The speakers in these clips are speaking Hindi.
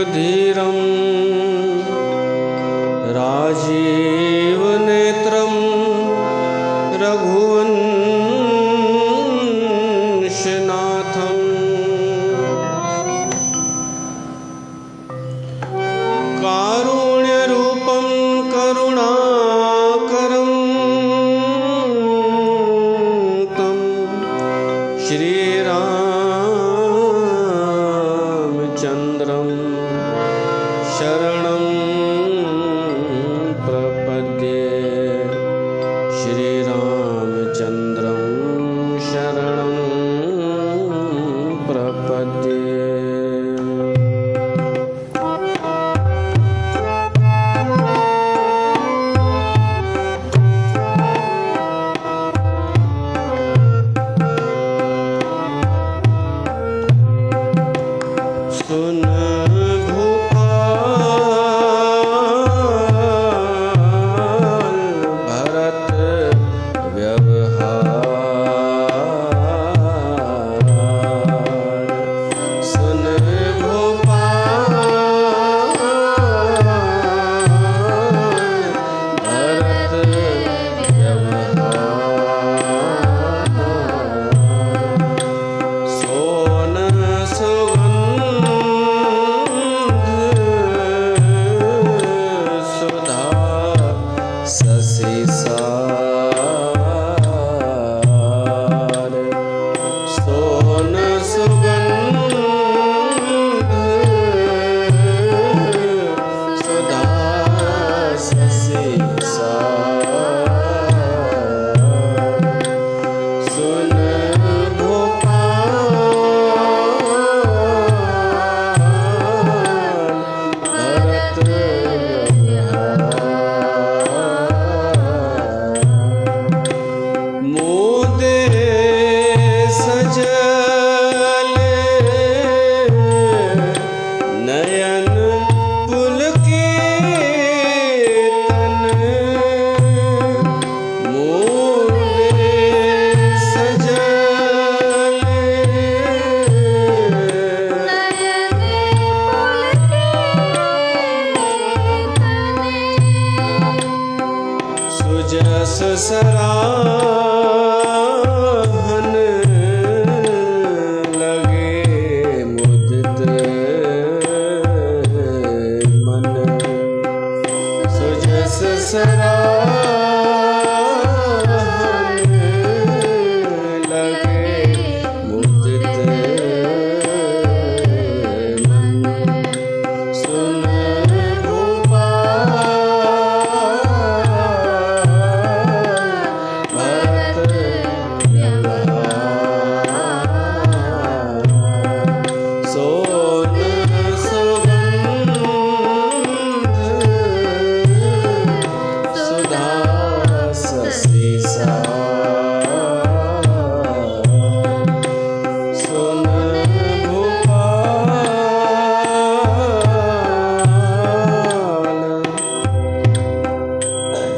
धीरं राजीवनेत्रं रघुवंशनाथं कारुण्यरूपं करुणाकरं तं श्रीरामचन्द्रं शरणं प्रपद्ये। श्रीरामचन्द्रं शरणं प्रपद्ये। सुन भूपाल भरत व्यवहार। सुन भूपाल भरत व्यवहार। सोन शशि सार। सोन सुगंध सुधा शशि सार। सुन भोपाल भरत मोदे सजले नयन पुलकितन। मोदे सजले सुजस सराहन लगे मुदित मन। सुजस सराहन लगे मुदित मन। सुन भरत व्यवहार। सोन सुगंध सुधा शशि सार। सुन भूपाल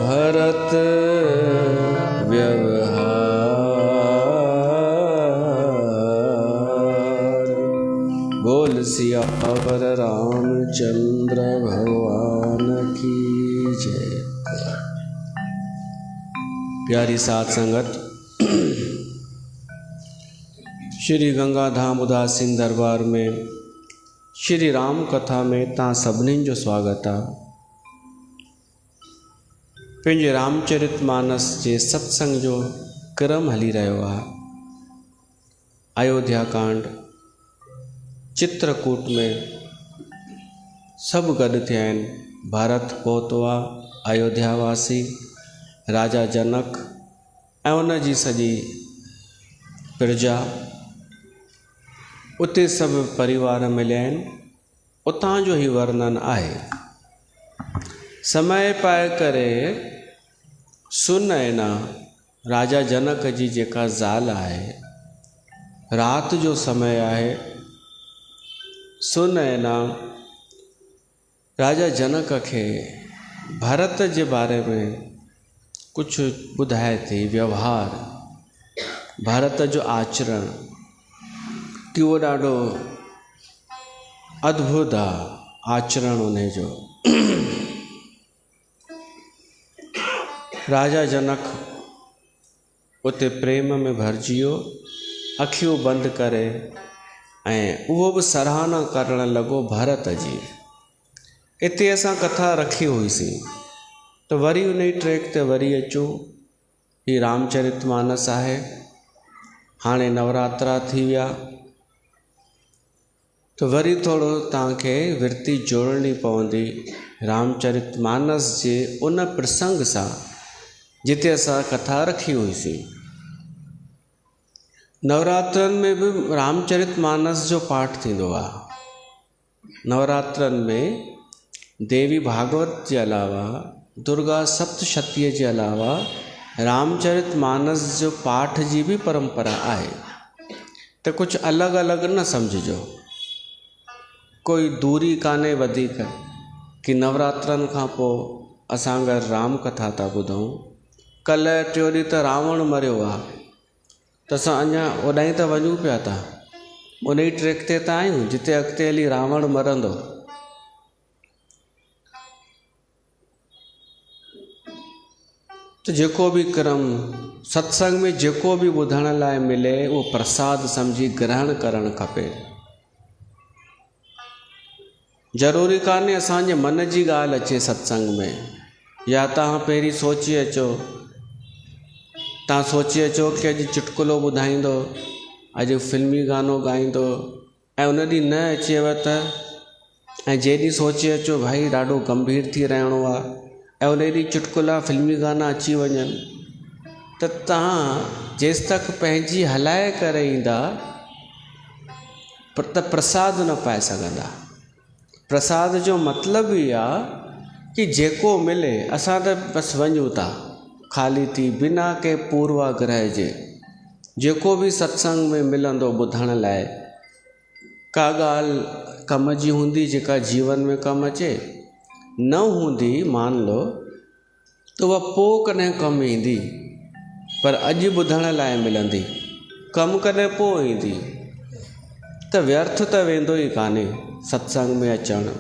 भरत व्यवहार। बोल सियावर रामचंद्र भगवान की जय। प्यारी साध संगत, श्री गंगा धाम उदासीन दरबार में श्री राम कथा में तव्हां सभिनीनि जो स्वागत आहे। पंहिंजे रामचरितमानस जे सत्संग जो क्रम हली रहियो आहे। अयोध्या कांड चित्रकूट में सभु गॾु थिया आहिनि। भारत पहुतो आहे, अयोध्यावासी राजा जनक ऐं उन जी सॼी प्रजा, उते सभु परिवार मिलिया आहिनि। उतां जो ई वर्णन आहे। समय पाए करे सुनैना राजा जनक जी जेका ज़ाल आहे, राति जो समय आहे। सुनैना राजा जनक खे भरत जे बारे में कुछ ॿुधाए थी, व्यवहार भारत जो आचरण कि वो ॾाढो अद्भुत आहे आचरण उन जो। राजा जनक उते प्रेम में भरिजी वियो, अखियूं बंदि करे ऐं उहो बि सराहना करणु लॻो भरत जी। इते असां कथा रखी हुईसीं, त वरी उन ई ट्रैक ते वरी अचूं। ही रामचरितमानस आहे। हाणे नवरात्रा थी विया, तो वरी थोड़ो तव्हांखे विरती जोड़नी पवंदी रामचरितमानस जे उन प्रसंग सां जिते असां कथा रखी हुईसीं। नवरात्रनि में बि रामचरितमानस जो पाठ थींदो आहे। नवरात्रनि में देवी भागवत जे अलावा, दुर्गा सप्तशतीअ जे अलावा रामचरितमानस जो पाठ जी भी परंपरा आहे। तो कुछ अलग अलग न समझिजो, कोई दूरी कान्हे वधीक कि नवरात्रनि खां पोइ असां अगरि राम कथा था ॿुधूं। कल्ह टियों ॾींहुं त रावण मरियो आहे, त असां अञा ओॾां त वञूं पिया था, उन ई ट्रैक ते त आहियूं जिते अॻिते हली रावण मरंदो। तो जेको भी क्रम सत्संग में जेको भी ॿुधण लाइ मिले उहो प्रसाद समझी ग्रहण करणु खपे। ज़रूरी कान्हे असांजे मन जी ॻाल्हि अचे सत्संग में। या तव्हां पहिरीं सोची अचो, तव्हां सोची अचो कि अॼु चुटकुलो ॿुधाईंदो, अॼु फिल्मी गानो ॻाईंदो, ऐं उन ॾींहुं न अचेव त, ऐं जंहिं ॾींहुं सोचे अचो भाई ॾाढो गंभीर थी रहिणो आहे, ऐं उन ॾींहुं चुटकुला फिल्मी गाना अची वञनि, त तव्हां जेसि तक पंहिंजी हलाए करे ईंदा त प्रसाद न पाए सघंदा। प्रसाद जो मतिलबु ई आहे कि जेको मिले असां त बसि वञूं था ख़ाली थी, बिना के पूर्वाग्रह जे। जेको भी सत्संग में मिलंदो ॿुधण लाइ, का ॻाल्हि कम जी हूंदी जेका जीवन में कमु अचे, न हूंदी मान लो तो वह पोइ कॾहिं कमु ईंदी, पर अॼु ॿुधण लाइ मिलंदी, कमु कॾहिं पोइ ईंदी। त व्यर्थ त वेंदो ई कान्हे सत्संग में अचणु।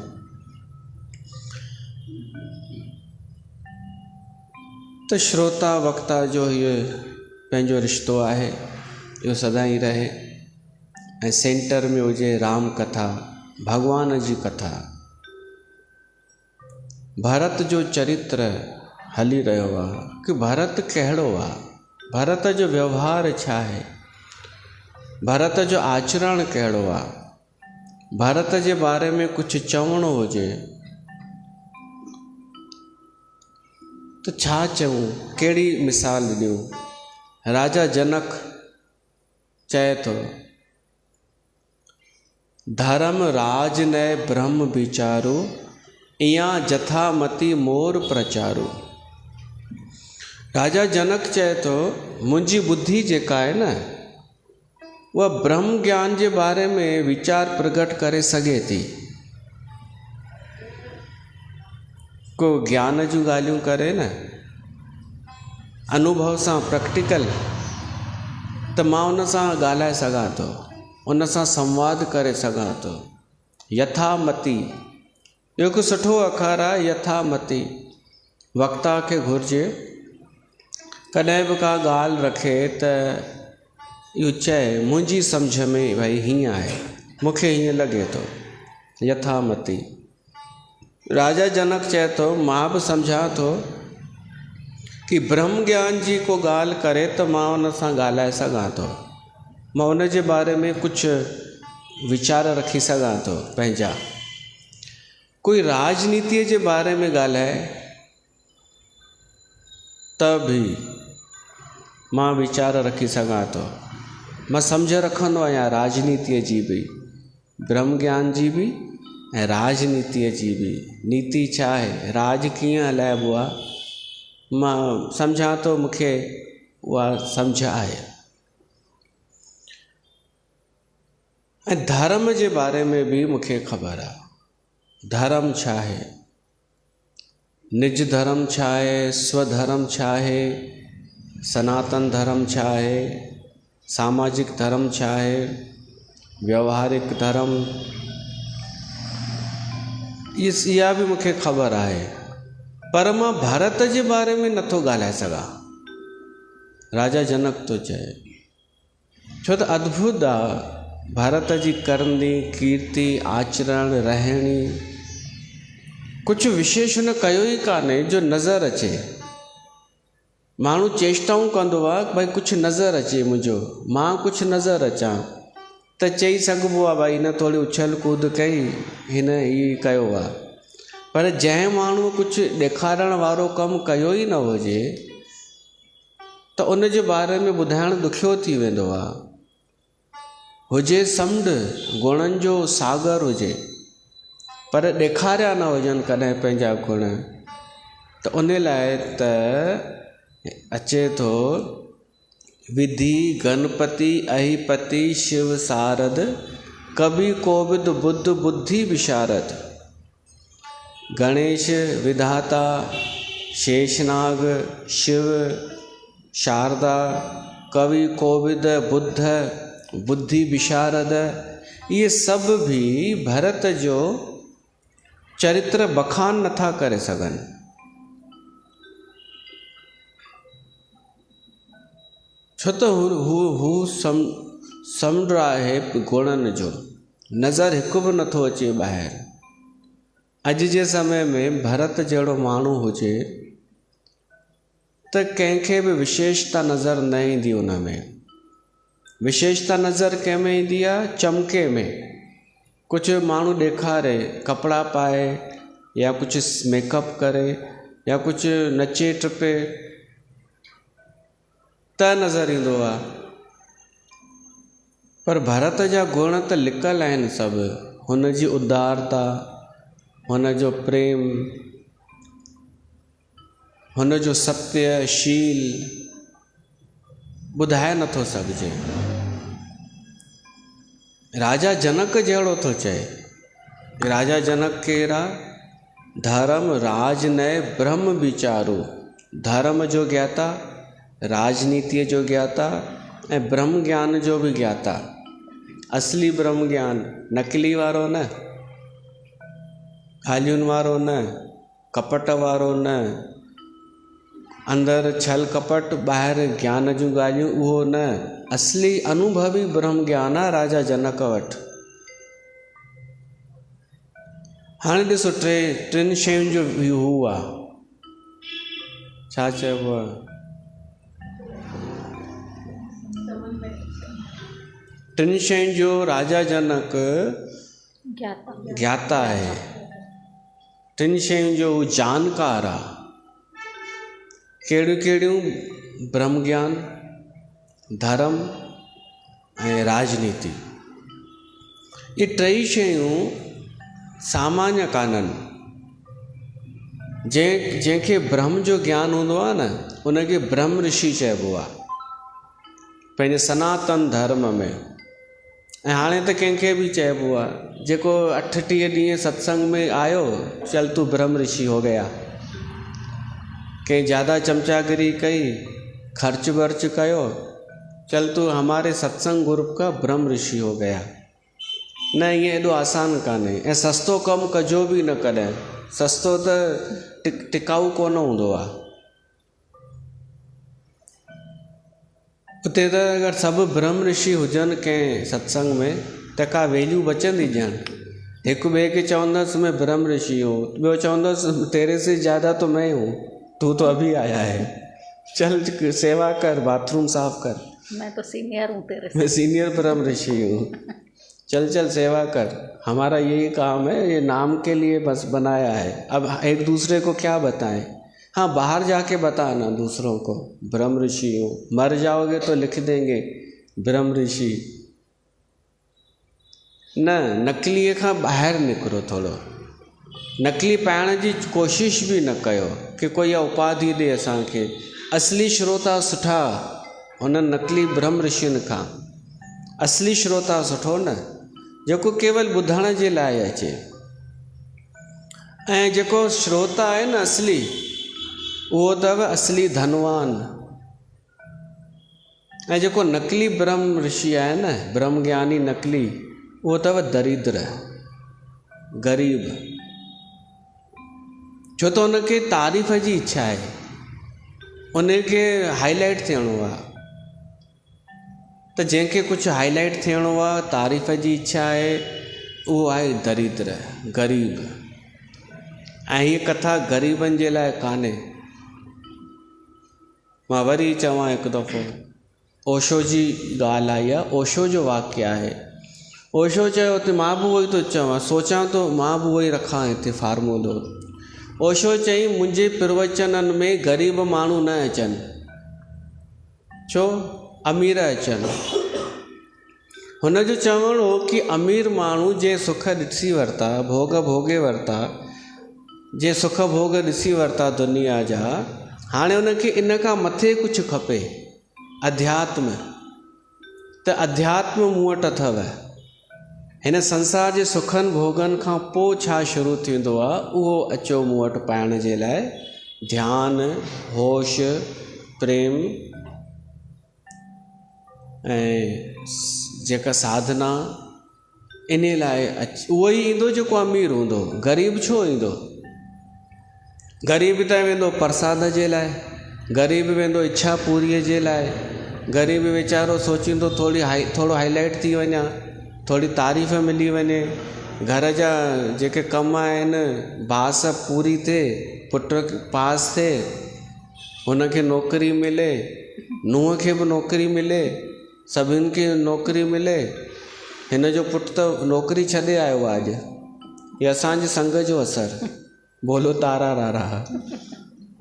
त श्रोता वक्ता जो इहो पंहिंजो रिश्तो आहे, इहो सदाईं रहे। ऐं सेंटर में हुजे राम कथा, भगवान जी कथा। भरत जो चरित्र हली रहियो आहे कि भरत कहिड़ो आहे, भरत जो व्यवहार छा आहे, भरत जो आचरण कहिड़ो आहे। भरत जे बारे में कुझु चवणो हुजे तो छा चऊं, कहिड़ी मिसाल ॾियूं। राजा जनक चए थो, धर्म राज नए ब्रह्म विचारो, इया जथामती मोर प्रचारो। राजा जनक चए थो मुंहिंजी बुद्धि जेका आहे न, वह ब्रह्म ज्ञान जे बारे में वीचार प्रकट करे सघे थी। को ज्ञान जूं ॻाल्हियूं करे न अनुभव सां प्रैक्टिकल, त मां उन सां ॻाल्हाए सघां थो, उन सां संवाद करे सघां थो। यथामती इहो हिकु सुठो अखर आहे, यथामती। वक्ता खे घुरिजे कॾहिं बि का ॻाल्हि रखे त इहो चए मुंहिंजी सम्झ में भई हीअं आहे, मूंखे हीअं लॻे थो, यथामती। राजा जनक चए थो मां बि सम्झां थो कि ब्रह्म ज्ञान जी को ॻाल्हि करे त मां उन सां ॻाल्हाए सघां थो, मां उन जे बारे में कुझु वीचार रखी सघां थो पंहिंजा। कोई राजनीतिअ जे बारे में ॻाल्हाए त बि मां वीचार रखी सघां थो, मां सम्झ रखंदो आहियां राजनीतिअ जी बि, ब्रह्म ज्ञान जी बि ऐं राजनीतिअ जी बि। नीति छा आहे, राज कीअं हलाइबो आहे, मां सम्झां थो, मूंखे उहा सम्झ आहे। ऐं धर्म जे बारे में बि मूंखे ख़बर आहे, धर्म छा आहे, निज धर्म छा आहे, स्वधर्म छा आहे, सनातन धर्म छा आहे, सामाजिक धर्म छा आहे, व्यवहारिक धर्म, इहा बि मूंखे ख़बर आहे, पर मां भारत जे बारे में नथो ॻाल्हाए सघां। राजा जनक थो चए, छो त अद्भुत आहे भारत जी करणी कीर्ति आचरण रहणी। कुझु विशेष हुन कयो ई कान्हे जो नज़र अचे। माण्हू चेष्टाऊं कंदो आहे भई कुझु नज़र अचे मुंहिंजो, मां कुझु नज़र अचां, त चई सघिबो आहे भई हिन थोरी उछल कूद कई, हिन हीअ कयो आहे। पर जंहिं माण्हू कुझु ॾेखारण वारो कमु कयो ई न हुजे त उन जे बारे में ॿुधाइणु ॾुखियो थी वेंदो आहे। हुजे समुंड गुणनि जो सागर हुजे, पर ॾेखारिया न हुजनि कॾहिं पंहिंजा गुण, त उन लाइ त अचे थो विधि गणपति अहिपति शिव सारद, कवि कोविद बुद्ध बुद्धि विशारद। गणेश विधाता, शेषनाग शिव शारदा, कवि कोविद बुद्ध बुद्धि विशारद, ये सब भी भरत जो चरित्र बखान नथा करे सघनि। छो त हू समुंड आहे गुणनि जो, नज़र हिकु बि नथो अचे ॿाहिरि। अॼु जे समय में भरत जहिड़ो माण्हू हुजे त कंहिंखे बि विशेषता नज़र न ईंदी। उन में विशेषता नज़र कंहिं में ईंदी आहे? चमके में। कुझु माण्हू ॾेखारे, कपिड़ा पाए या कुझु मेकअप करे या कुझु नचे टपे त नज़र ईंदो आहे। पर भरत जा गुण त लिकल आहिनि सभु। हुन जी उदारता, हुन जो प्रेम, हुन जो सत्यशील ॿुधाए नथो सघिजे। राजा जनक जहिड़ो थो चए। राजा जनक केरा? धर्म राज नय ब्रह्म विचारो। धर्म जो ज्ञाता, राजनीतिअ जो ज्ञाता ऐं ब्रह्म ज्ञान जो बि ज्ञाता। असली ब्रह्म ज्ञान, नकली वारो न, ॻाल्हियुनि वारो न, कपट वारो न, अंदरि छल कपट ॿाहिरि ज्ञान जूं ॻाल्हियूं, उहो न। असली अनुभवी ब्रह्म ज्ञान आहे राजा जनक वटि। हाणे ॾिसो टिनि शयुनि जो हू आहे, छा चइबो आहे, टिनि शयुनि जो राजा जनक ज्ञाता आहे। टिनि शयुनि जो हू जानकार आहे। कहिड़ियूं कहिड़ियूं? ब्रह्म ज्ञान, धर्म ऐं राजनीति। ये टई शयूं सामान्य कान्हनि। जंहिंखे ब्रह्म जो ज्ञान हूंदो आहे न, उनखे ब्रह्म ऋषि चइबो आहे पंहिंजे सनातन धर्म में। ऐं हाणे त कंहिंखे बि चइबो आहे जेको 38 ॾींहं सत्संग में आयो, चल तू ब्रह्म ऋषि हो गया। कंहिं ज़्यादा चमचागिरी कई, खर्च वर्च कयो, चल तू हमारे सत्संग ग्रुप का ब्रह्म ऋषि हो गया। न, ईअं एॾो आसान कान्हे। ऐं सस्तो कमु कजो बि न कॾहिं। सस्तो त टिकाऊ कोन हूंदो आहे। उते त अगरि सभु ब्रह्म ऋषि हुजनि कंहिं सत्संग में त का वैल्यू बचंदी ॼण। हिकु ॿिए खे चवंदसि मैं ब्रह्म ऋषि हूँ, ॿियो चवंदसि तेरे से ज़्यादा तो मैं हूँ, तू तो अभी आया है, चल सेवा कर, बाथरूम साफ कर। मैं तो सीनियर हूँ तेरे से। मैं सीनियर ब्रह्म ऋषि हूँ, चल चल सेवा कर। हमारा यही काम है, ये नाम के लिए बस बनाया है। अब एक दूसरे को क्या बताएं? हाँ, बाहर जाके बताना दूसरों को ब्रह्म ऋषि हूँ। मर जाओगे तो लिख देंगे ब्रह्म ऋषि। न, नकलीअ खां ॿाहिरि निकिरो थोरो। नकली पाइण जी कोशिश बि न कयो कि कोई उपाधि ॾे असांखे। असली श्रोता सुठा हुन नकली ब्रह्म ऋषियुनि खां। असली श्रोता सुठो न, जेको केवल ॿुधण जे लाइ अचे। ऐं जेको श्रोता आहे न असली, उहो अथव असली धनवान। ऐं जेको नकली ब्रह्म ऋषि आहे न, ब्रह्म ज्ञानी नकली, उहो अथव दरिद्र, ग़रीब। छो त उनखे तारीफ़ जी इच्छा आहे, उनखे हाईलाइट थियणो आहे। त जंहिंखे कुझु हाईलाइट थियणो आहे, तारीफ़ जी इच्छा आहे, उहो आहे दरिद्र, ग़रीब। ऐं हीअ कथा ग़रीबनि जे लाइ कान्हे। मां वरी चवां हिकु दफ़ो, ओशो जी ॻाल्हि आई आहे, ओशो जो वाक़ियो आहे। ओशो चयो, हुते मां बि उहो ई थो चवां, सोचां थो मां बि उहो ई रखां हिते फार्मूलो। ओशो चई, मुंहिंजे प्रवचननि में ग़रीब माण्हू न अचनि, छो? अमीर अचनि। हुन जो चवणु हो कि अमीर माण्हू जे सुख ॾिसी वरिता, भोग भोगे वरिता, जे सुख भोग ॾिसी वरिता दुनिया जा, हाणे उनखे इन खां मथे कुझु खपे, अध्यात्म। त अध्यात्म मूं वटि अथव। हिन संसार जे सुखनि भोगनि खां पोइ छा शुरू थींदो आहे, उहो अचो मूं वटि पाइण जे लाइ। ध्यानु, होश, प्रेम ऐं जेका साधना, इन लाइ उहो ई ईंदो जेको अमीर हूंदो। ग़रीब छो ईंदो? ग़रीब त वेंदो प्रसाद जे लाइ, ग़रीब वेंदो इच्छा पूरीअ जे लाइ, ग़रीब वीचारो सोचींदो थोरो हाईलाइट थी वञा, थोरी तारीफ़ मिली वञे, घर जा जेके कम आहिनि बास पूरी थिए, पुट पास थिए, हुनखे नौकरी मिले, नुंहं खे बि नौकरी मिले, सभिनि खे नौकरी मिले। हिन जो पुटु त नौकरी छॾे आयो आहे अॼु। इहे असांजे संग जो असरु। बोलो तारा रारा।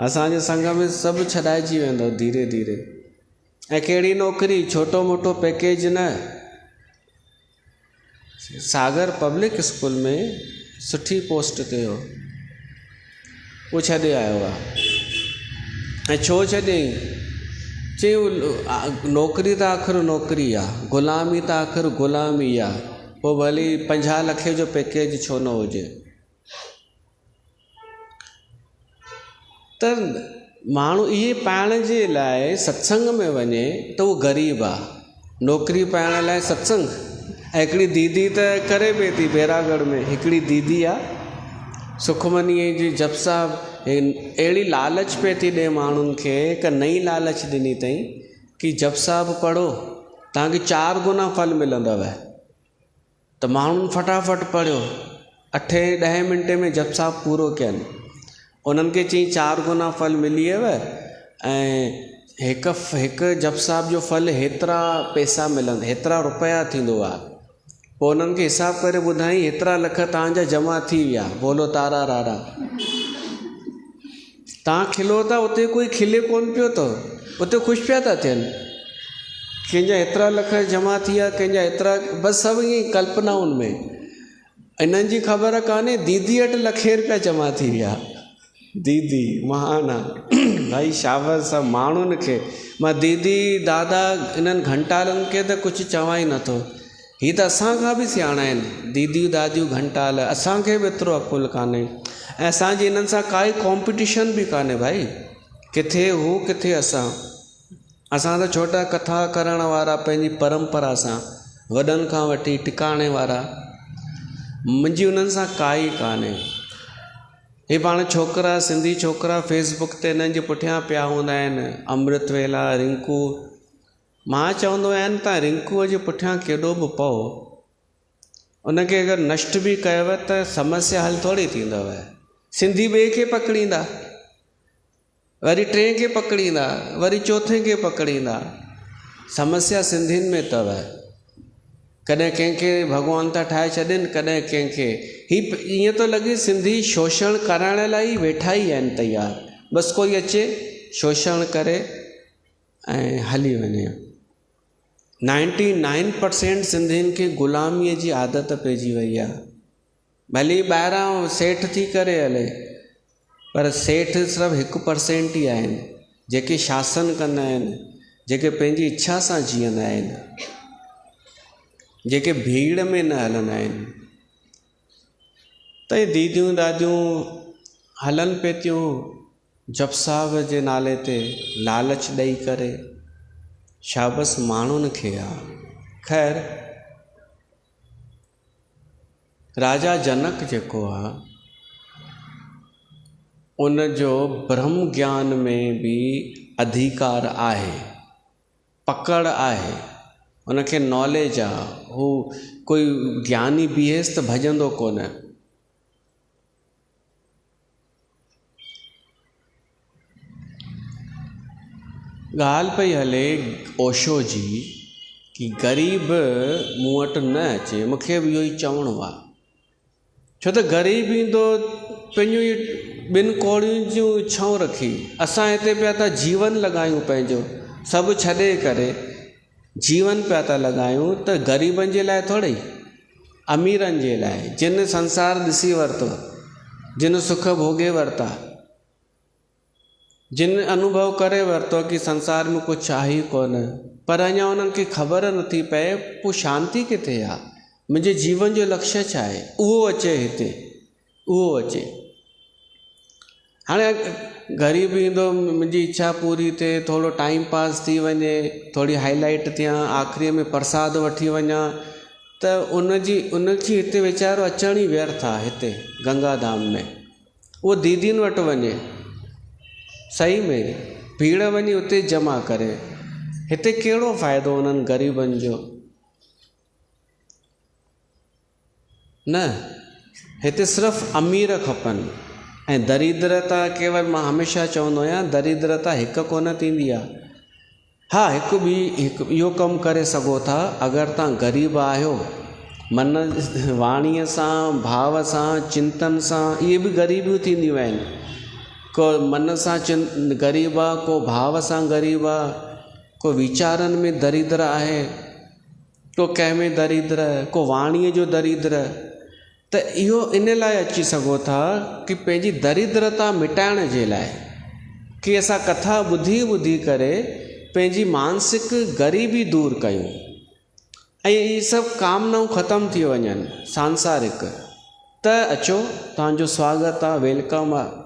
असांजे संग में सभु छॾाइजी वेंदो धीरे धीरे। ऐं कहिड़ी नौकरी? छोटो मोटो पैकेज न। सागर पब्लिक स्कूल में सुठी पोस्ट ते हो, उहो छॾे आयो आहे। ऐं छो छॾियईं? चई नौकरी त आख़िर नौकरी आहे, ग़ुलामी त आख़िर ग़ुलामी आहे, पोइ भली 50 लख जो पैकेज छो न हुजे। त माण्हू इहे पाइण जे लाइ सत्संग में वञे त उहो ग़रीब आहे। नौकरी पाइण लाइ सत्संग। ऐं हिकिड़ी दीदी त करे पई थी बैरागढ़ में, हिकिड़ी दीदी आहे सुखमनीअ जी जप साहिब, अहिड़ी लालच पे थी ॾे माण्हुनि खे, हिकु नई लालच ॾिनी अथई कि जप साहिब पढ़ो, तव्हांखे 4 गुना फल मिलंदव। त माण्हुनि फटाफट पढ़ियो, 8-10 मिंटे में जप साहिब पूरो कयनि। उन्हनि खे चई 4 गुना फल मिली वियव, ऐं हिकु जप साहिब जो फल हेतिरा पैसा मिलंदा, हेतिरा रुपया थींदो आहे। पोइ उन्हनि खे हिसाबु करे ॿुधाई, हेतिरा लख तव्हांजा जमा थी विया। बोलो तारा रारा। तव्हां खिलो था, उते कोई खिले कोन पियो अथव, उते ख़ुशि पिया था थियनि। कंहिंजा हेतिरा लख जमा थी विया, कंहिंजा हेतिरा, बसि सभु ईअं कल्पनाउनि में। इन्हनि जी ख़बर कान्हे दीदी वटि लखे रुपया जमा थी विया। दीदी महान आहे भाई, शाबाश सभु माण्हुनि खे। मां दीदी दादा इन्हनि घंटालनि खे त कुझु चवां ई नथो। हीअ त असांखां बि सियाणा आहिनि, दीदियूं दादियूं घंटाल। असांखे बि एतिरो अक़ुलु कान्हे, ऐं असांजी इन्हनि सां काई कॉम्पिटिशन बि कान्हे भाई। किथे हू किथे असां त छोटा कथा करण वारा, पंहिंजी परंपरा सां वॾनि खां वठी टिकाणे वारा। मुंहिंजी उन्हनि सां काई कान्हे। हे पाण छोकिरा, सिंधी छोकिरा फेसबुक ते इन्हनि जे पुठियां पिया हूंदा आहिनि, अमृत वेला, रिंकू। मां चवंदो आहियां, तव्हां रिंकूअ जे पुठियां केॾो बि पओ, उनखे अगरि नष्ट बि कयव त समस्या हल थोरी थींदव। सिंधी ॿिए खे पकड़ींदा, वरी 3 खे पकड़ींदा, वरी 4थे खे पकड़ींदा। समस्या सिंधियुनि में अथव। कॾहिं कंहिंखे भॻवान था ठाहे छॾनि, कॾहिं कंहिंखे। हीअ ईअं थो लॻे सिंधी शोषण करण लाइ वेठा ई आहिनि तयार। बसि कोई अचे, शोषण करे ऐं हली वञे। 99% सिंधियुनि खे ग़ुलामीअ जी आदत पइजी वई आहे। भली ॿाहिरां सेठ थी करे हले, पर सेठ सिर्फ़ु 1% ई आहिनि जेके शासन कंदा आहिनि, जेके पंहिंजी इच्छा सां जीअंदा आहिनि, जेके भीड़ में न हलंदा आहिनि। त दीदियूं दादियूं हलनि पे थियूं जप साहिब जे नाले ते लालच ॾेई करे। शाबस माण्हुनि खे आहे। ख़ैर, राजा जनक जेको आहे, उन जो ब्रह्म ज्ञान में भी अधिकार आहे, पकड़ आहे, उनखे नॉलेज आहे। हू कोई ज्ञानी बीहेसि त भॼंदो कोन। ॻाल्हि पई हले ओशो जी कि ग़रीब मूं वटि न अचे, मूंखे बि इहो ई चवणो आहे। छो त ग़रीब ईंदो पंहिंजूं ई ॿिनि कौड़ियुनि जूं इच्छाऊं रखी। असां हिते पिया था जीवन लॻायूं, पंहिंजो सभु छॾे करे जीवन पिया था लॻायूं, त ग़रीबनि जे लाइ थोरी, अमीरनि जे लाइ, जिन संसार ॾिसी वरितो, जिन सुख भोगे वरिता, जिन अनुभव करे वरितो कि संसार में कुझु आहे ई कोन, पर अञा उन्हनि खे ख़बर नथी पए पोइ शांती किथे आहे, मुंहिंजे जीवन जो लक्ष्य छा आहे। उहो अचे हिते, उहो अचे। हाणे ग़रीब ईंदो, मुंहिंजी इच्छा पूरी थिए, थोरो टाइम पास थी वञे, थोरी हाईलाइट थियां, आख़िरीअ में प्रसाद वठी वञा, त उनजी हिते वीचारो अचण ई व्यर्थ आहे। हिते गंगा धाम में उहो दीदियुनि वटि वञे, सही में भीड़ वञी उते जमा करे, हिते कहिड़ो फ़ाइदो उन्हनि ग़रीबनि जो? न, हिते सिर्फ़ु अमीर खपनि। ऐं दरिद्रता केवल, मां हमेशह चवंदो आहियां, दरिद्रता हिकु कोन थींदी आहे। हा, हिकु इहो कमु करे सघो था, अगरि तव्हां ग़रीब आहियो, मन वाणीअ सां, भाव सां, चिंतन सां, इहे बि ग़रीबियूं थींदियूं आहिनि। को मन सां ग़रीब आहे, को भाव सां ग़रीब आहे, को वीचारनि में दरिद्र आहे, को कंहिं में दरिद्र, को वाणीअ जो दरिद्र। त इहो इन लाइ अची सघो था कि पंहिंजी दरिद्रता मिटाइण जे लाइ, कि असां कथा ॿुधी ॿुधी करे पंहिंजी मानसिक ग़रीबी दूरि कयूं ऐं इहे सभु कामनाऊं ख़तमु थी वञनि सांसारिक। त अचो, तव्हांजो स्वागत आहे, वेलकम आहे।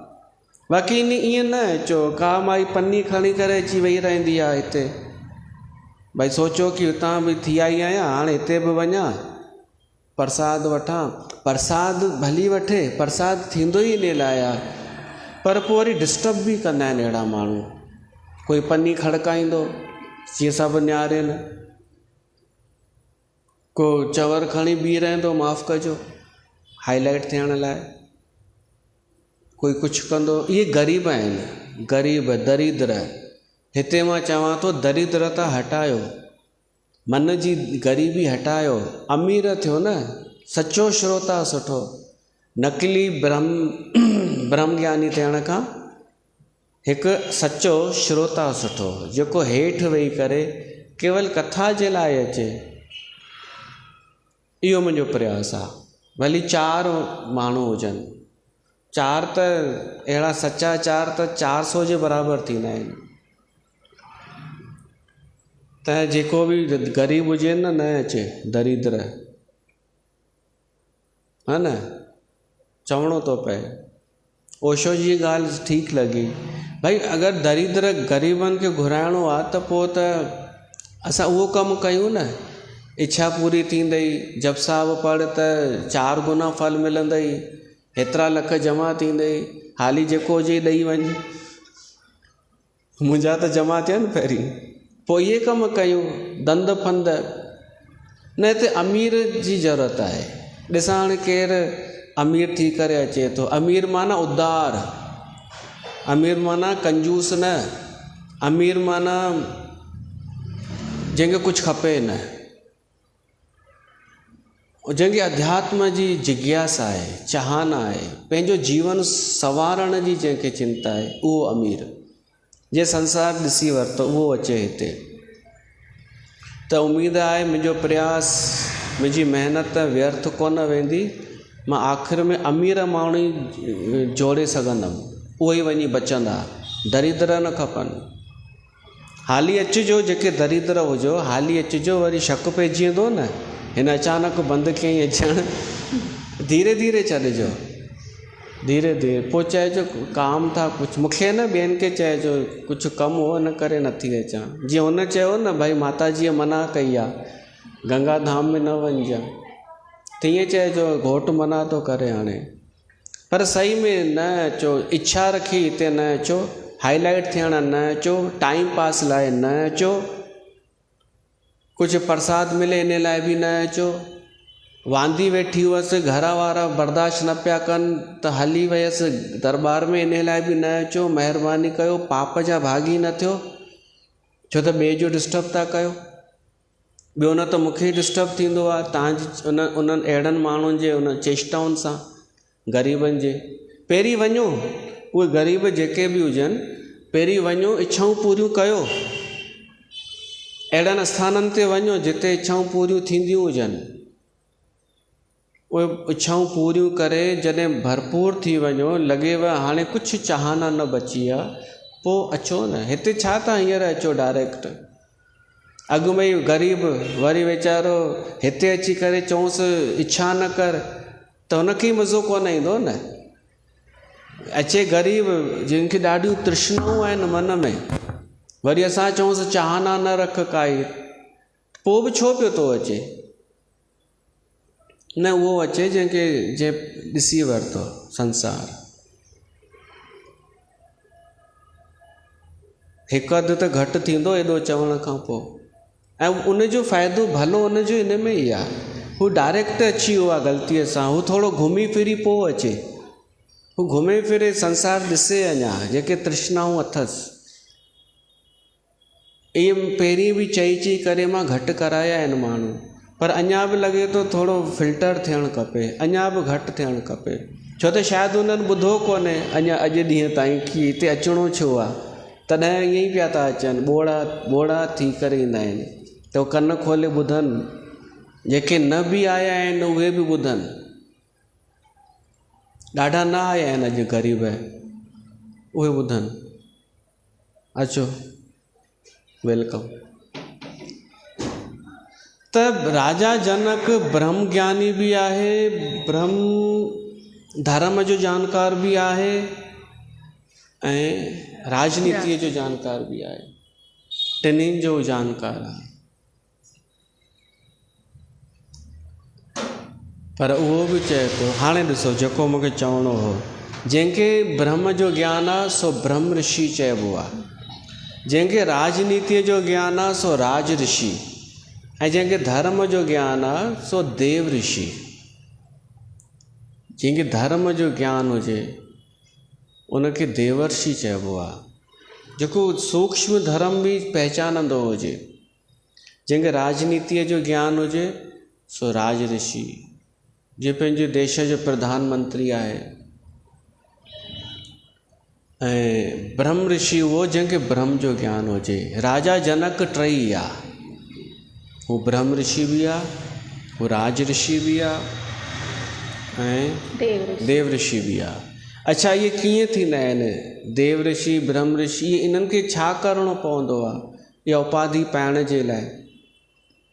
बाक़ी ईअं न अचो का माई पन्नी खणी करे अची वेही रहंदी आहे हिते, भई सोचो कि हुतां बि थी आई आहियां, हाणे हिते बि वञा प्रसाद वठां। प्रसाद भली वठे, प्रसाद थींदो ई इन लाइ आहे, पर पोइ वरी डिस्टर्ब बि कंदा आहिनि अहिड़ा माण्हू। कोई पन्नी खड़काईंदो जीअं सभु नियारनि, को चवर खणी बीह रहंदो, माफ़ु कजो, हाईलाइट थियण लाइ, कोई कुझु कंदो। इहे ग़रीब आहिनि, ग़रीब दरिद्र। हिते मां चवां थो दरिद्रता हटायो, मन जी ग़रीबी हटायो, अमीर थियो न। सचो श्रोता सुठो, नकली ब्रह्म ज्ञानी थियण खां हिकु सचो श्रोता सुठो, जेको हेठि वेही करे केवल कथा जे लाइ अचे। इहो मुंहिंजो प्रयास आहे। भली 4 माण्हू हुजनि, 4 त अहिड़ा सचा 4 त 400 जे बराबरि थींदा आहिनि। त जेको बि ग़रीब हुजे न अचे, दरिद्र, हा न, चवणो थो पए। ओशो जी ॻाल्हि ठीकु लॻी, भई अगरि दरिद्र ग़रीबनि खे घुराइणो आहे त पोइ त असां उहो कमु कयूं न। इच्छा पूरी थींदई, जप साहिब पढ़ त 4 गुना फल मिलंदई, हेतिरा लख जमा थींदई, हाली जेको हुजे ॾेई वञ। मुंहिंजा त जमा थिया न पहिरीं, पोइ इहे कमु कयूं, दंद फंद न। हिते अमीर जी ज़रूरत आहे। ॾिसां हाणे केरु अमीर थी करे अचे थो, अमीर माना उदार, अमीर माना कंजूस न, अमीर माना जंहिंखे कुझु खपे न, जंहिंखे अध्यात्म जी जिज्ञासा आहे, चाहना आहे, पंहिंजो जीवन संवारण जी जंहिंखे चिंता आहे, उहो अमीर। जे संसार ॾिसी वरितो उहो अचे हिते। त उमेदु आहे मुंहिंजो प्रयास, मुंहिंजी महिनत व्यर्थ कोन वेंदी। मां आख़िर में अमीर माण्हू ई जोड़े सघंदुमि, उहे ई वञी बचंदा, दरिद्र न खपनि। हाली अचिजो, जेके दरिद्र हुजो हाली अचिजो, वरी शक पइजी वेंदो न हिन अचानक बंदि कयईं अचणु। धीरे धीरे छॾिजो, धीरे धीरे। पोइ चइजो काम था कुझु, मूंखे न ॿियनि खे चइजो कुझु कमु हो इन करे नथी अचां। जीअं हुन चयो न भाई माता जीअ मना कई आहे गंगा धाम में न वञिजांइ, तीअं चइजो घोटु मना थो करे हाणे। पर सही में न अचो, इच्छा रखी हिते न अचो, हाईलाइट थियण न अचो, टाइम पास लाइ न अचो, कुझु प्रसाद मिले इन लाइ बि न अचो, वांदी वेठी हुअसि घर वारा बर्दाश्त न पिया कनि त हली वियसि दरबार में, इन लाइ बि न अचो। महिरबानी कयो, पाप जा भागी न थियो, छो त ॿिए जो डिस्टर्ब था कयो। ॿियो न त मूंखे डिस्टर्ब थींदो आहे तव्हांजी उन्हनि अहिड़नि माण्हुनि जे उन चेष्टाउनि सां, ग़रीबनि जे। पहिरीं वञो, उहे ग़रीब जेके बि हुजनि, पहिरीं वञो, इच्छाऊं पूरियूं कयो। अहिड़नि स्थाननि ते वञो जिते इच्छाऊं पूरियूं थींदियूं हुजनि। उहे इच्छाऊं पूरियूं करे जॾहिं भरपूर थी वञो, लॻेव हाणे कुझु चाहना न बची आहे, पोइ अचो न। हिते छा था हींअर अचो डायरेक्ट? अॻु में ई ग़रीब वरी वीचारो हिते अची करे चऊंसि इच्छा न कर, त हुनखे ई मज़ो कोन ईंदो न। अचे ग़रीब जिनखे ॾाढियूं तृष्णाऊं आहिनि मन में, वरी असां चऊंसि चाहना न रख काई, पोइ बि छो पियो थो अचे? न उहो अचे जंहिं ॾिसी वरितो संसार। हिकु अधु त घटि थींदो एॾो चवण खां पोइ, ऐं उनजो फ़ाइदो भलो उनजो इन में ई आहे। हू डायरेक्ट अची वियो आहे ग़लतीअ सां, हू थोरो घुमी फिरी पोइ अचे, हू घुमे फिरे संसार ॾिसे अञा जेके तृष्णाऊं अथसि। इहे पहिरीं बि चई करे मां घटि कराया आहिनि माण्हू, पर अञा बि लॻे थो थोरो फिल्टर थियणु खपे, अञा बि घटि थियणु खपे। छो त शायदि उन्हनि ॿुधो कोन्हे अञा अॼु ॾींहं ताईं कि हिते अचिणो छो आहे, तॾहिं ईअं ई पिया था अचनि, ॿोड़ा थी करे ईंदा आहिनि। त उहे कन खोले ॿुधनि, जेके न बि आया आहिनि उहे बि ॿुधनि। ॾाढा न आया आहिनि अॼु ग़रीब, उहे ॿुधनि। अचो, वेलकम। त राजा जनक ब्रह्म ज्ञानी बि आहे, ब्रह्म धर्म जो जानकार बि आहे, ऐं राजनीतिअ जो जानकार बि आहे, टिन्हिनि जो जानकार आहे। पर उहो बि चए थो, हाणे ॾिसो जेको मूंखे चवणो हो, जंहिंखे ब्रह्म जो ज्ञान आहे सो ब्रह्म ऋषि चइबो आहे, जंहिंखे राजनीतिअ जो ज्ञान आहे सो राज ऋषि, ऐं जंहिंखे धर्म जो ज्ञान आहे सो देव ऋषि। जंहिंखे धर्म जो ज्ञान हुजे उनखे देवर्षि चइबो आहे, जेको सूक्ष्म धर्म बि पहचानंदो हुजे। जंहिंखे राजनीतिअ जो ज्ञान हुजे सो राज ऋषि, जे पंहिंजे देश जो प्रधानमंत्री आहे। ऐं ब्रह्म ऋषि उहो जंहिंखे ब्रह्म जो ज्ञान हुजे। राजा जनक टई आहे, हू ब्रह्म ऋषि बि आहे, हू राज ऋषि बि आहे, ऐं देव ऋषि बि आहे। अच्छा, इहे कीअं थींदा आहिनि देव ऋषि ब्रह्म ऋषि? इन्हनि खे छा करिणो पवंदो आहे इहा उपाधि पाइण जे लाइ?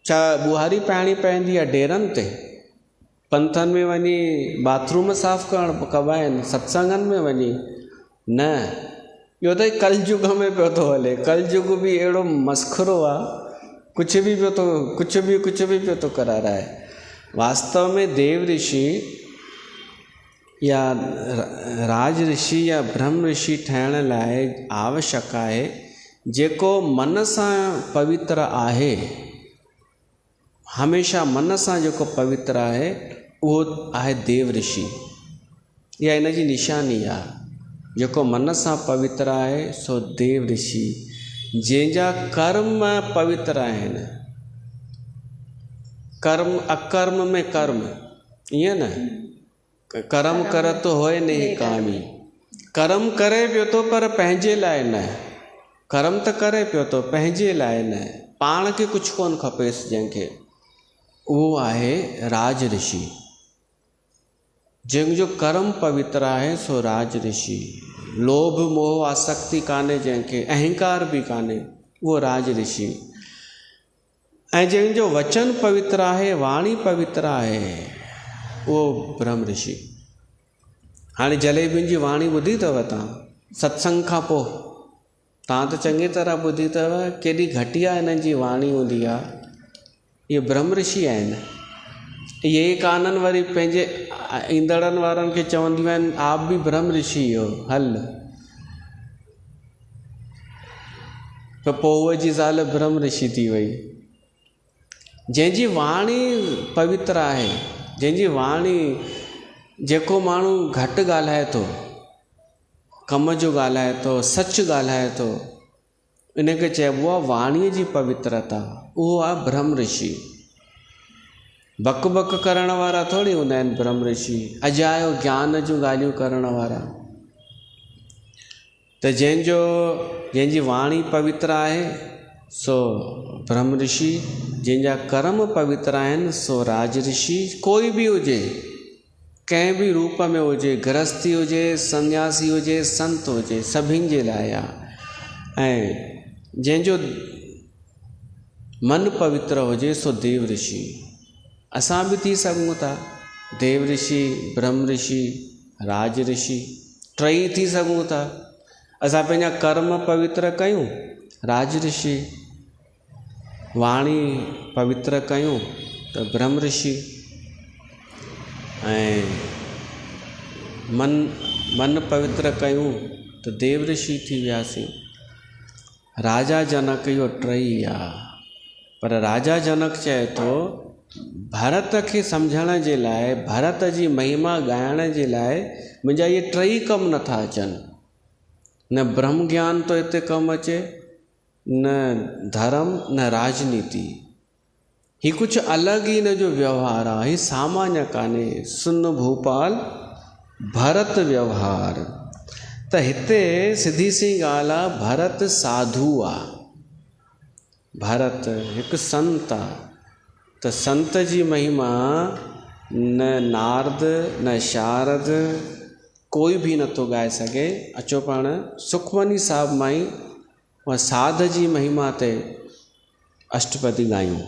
छा ॿुहारी पाइणी पवंदी आहे डेरनि ते? पंथनि में वञी बाथरूम साफ़ु करणु कबा आहिनि? सत्संगनि में वञी? न, इहो त कलयुग में पियो थो हले। कलयुग बि अहिड़ो मस्खरो आहे, कुझु बि पियो थो कराराए। वास्तव में देव ऋषि या राज ऋषि या ब्रह्म ऋषि ठहिण लाइ आवश्यक आहे जेको मन सां पवित्र आहे, हमेशह मन सां जेको पवित्र आहे उहो आहे देव ऋषि। इहा इन जी निशानी आहे, जेको मन सां पवित्र आहे सो देव ऋषि। जंहिंजा कर्म पवित्र आहिनि, कर्म अकर्म में कर्म, ईअं न, कर्म करत होए नहीं कामी। कर्म करे पियो थो पर पंहिंजे लाइ न, कर्म त करे पियो थो पंहिंजे लाइ न, पाण खे कुझु कोन खपेसि जंहिंखे, उहो आहे राज ऋषि। जंहिंजो कर्म पवित्र आहे सो राज ऋषि। लोभ मोह आसक्ति कान्हे जंहिंखे, अहंकार बि कान्हे, उहो राज ऋषि। ऐं जंहिंजो वचन पवित्र आहे, वाणी पवित्र आहे, उहो ब्रह्म ऋषि। हाणे जलेबियुनि जी वाणी ॿुधी अथव तव्हां सत्संग खां पोइ? तव्हां त चङी तरह ॿुधी अथव, केॾी घटिया हिननि जी वाणी हूंदी आहे। इहे ब्रह्म ऋषि आहिनि, इहे काननि वरी पंहिंजे ईंदड़नि वारनि खे चवंदियूं आहिनि आप बि ब्रह्म ऋषि हो हल। त पोइ उहा जी ज़ाल ब्रह्म ऋषि थी वई। जंहिंजी वाणी पवित्र आहे, जंहिंजी वाणी, जेको माण्हू घटि ॻाल्हाए थो, कम जो ॻाल्हाए थो, सच ॻाल्हाए थो, इनखे चइबो आहे वाणीअ जी पवित्रता। उहो आहे ब्रह्म ऋषि। बक बक करण वारा थोरी हूंदा आहिनि ब्रह्म ऋषि, अजायो ज्ञान जूं ॻाल्हियूं करण वारा। त जंहिंजी वाणी पवित्र आहे सो ब्रह्म ऋषि, जंहिंजा कर्म पवित्र आहिनि सो राज ऋषि। कोई बि हुजे, कंहिं बि रूप में हुजे, गृहस्थी हुजे, सन्यासी हुजे, संत हुजे, सभिनि जे लाइ आहे। ऐं जंहिंजो मन पवित्र हुजे सो देव ऋषि। असां बि थी सघूं था देव ऋषि, ब्रह्म ऋषि, राज ऋषि, टई थी सघूं था। असां पंहिंजा कर्म पवित्र कयूं, राज ऋषि, वाणी पवित्र कयूं त ब्रह्म ऋषि, ऐं मन पवित्र कयूं त देव ऋषि थी वियासीं। राजा जनक इहो टई आहे। पर राजा जनक चए थो भरत खे सम्झण जे लाइ, भरत जी महिमा ॻाइण जे लाइ मुंहिंजा इहे टई कम नथा अचनि। न ब्रह्म ज्ञान थो हिते कमु अचे, न धर्म, न राजनीति। ही कुझु अलॻि ई हिन जो व्यवहार आहे। ही सामान्य कान्हे। सुन भूपाल भरत व्यवहार। त हिते सिधी सी ॻाल्हि आहे, भरत साधु आहे। भरत हिकु संत आहे। त संत जी महिमा न नारद, न शारद, कोई बि नथो ॻाए सघे। अचो पाण सुखमनी साहिब मां ई उहा साध जी महिमा ते अष्टपदी ॻायूं।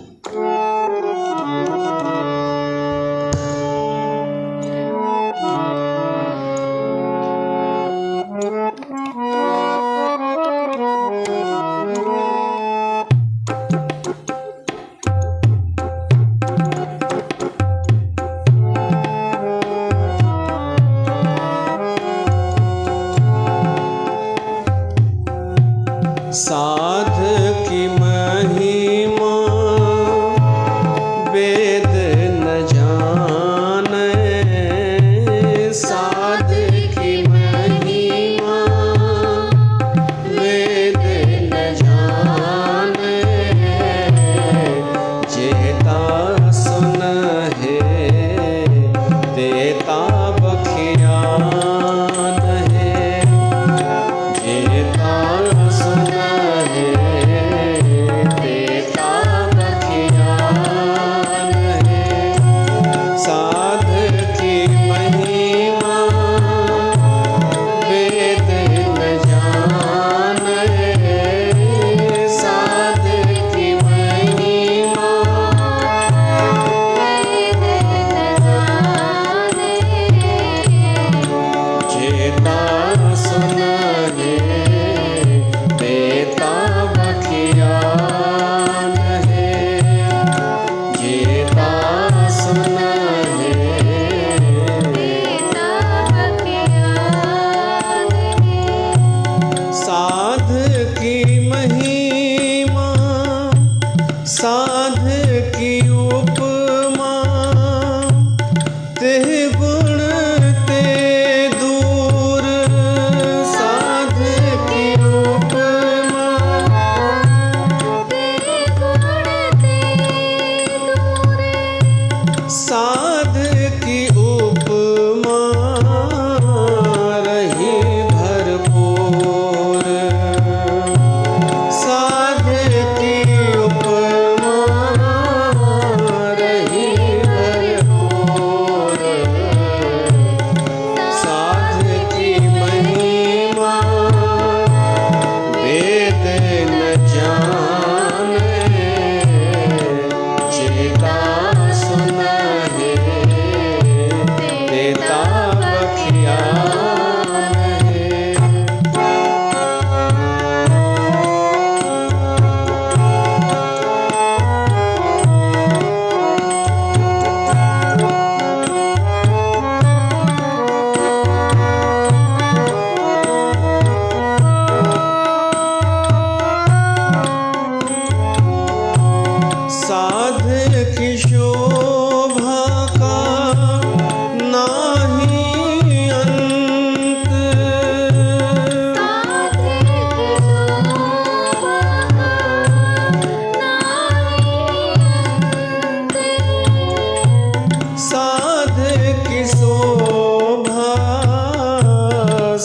साध की महिमा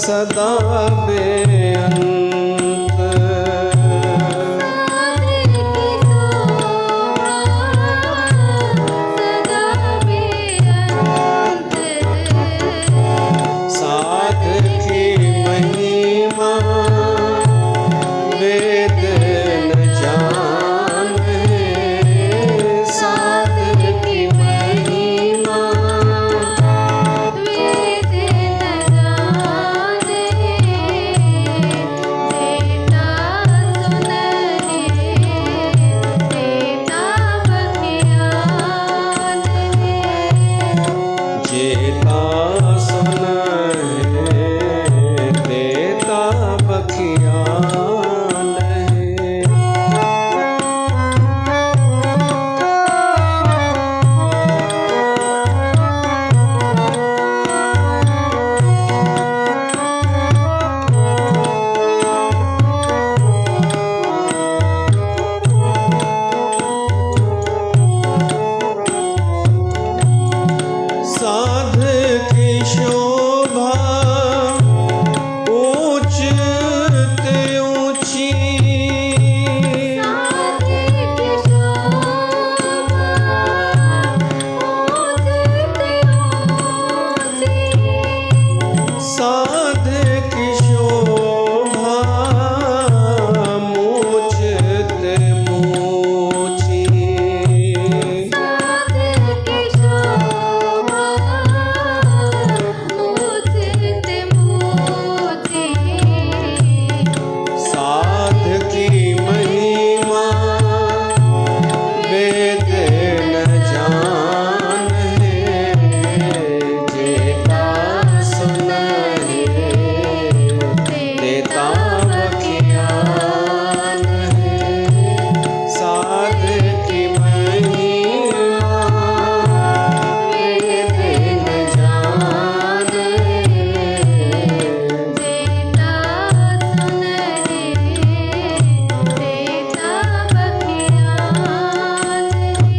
सदा बेअंत। साध की महिमा वेद न जाने। साध की महिमा वेद न जाने। देता सुनने देता बख्यान है। जेता सुन है देता बखियान है। साध की शोभा ऊंच ते ऊंची। साध की शोभा ऊंच ते ऊंची। साध की शोभा मूछ ते मूछी। साध की शोभा ऊंच ते ऊंची। साध की महिमा वेद न जाने। जेता सुन है देता बखियान है। साध की महिमा वेद न जाने। देता सुनने देता बख्यान है।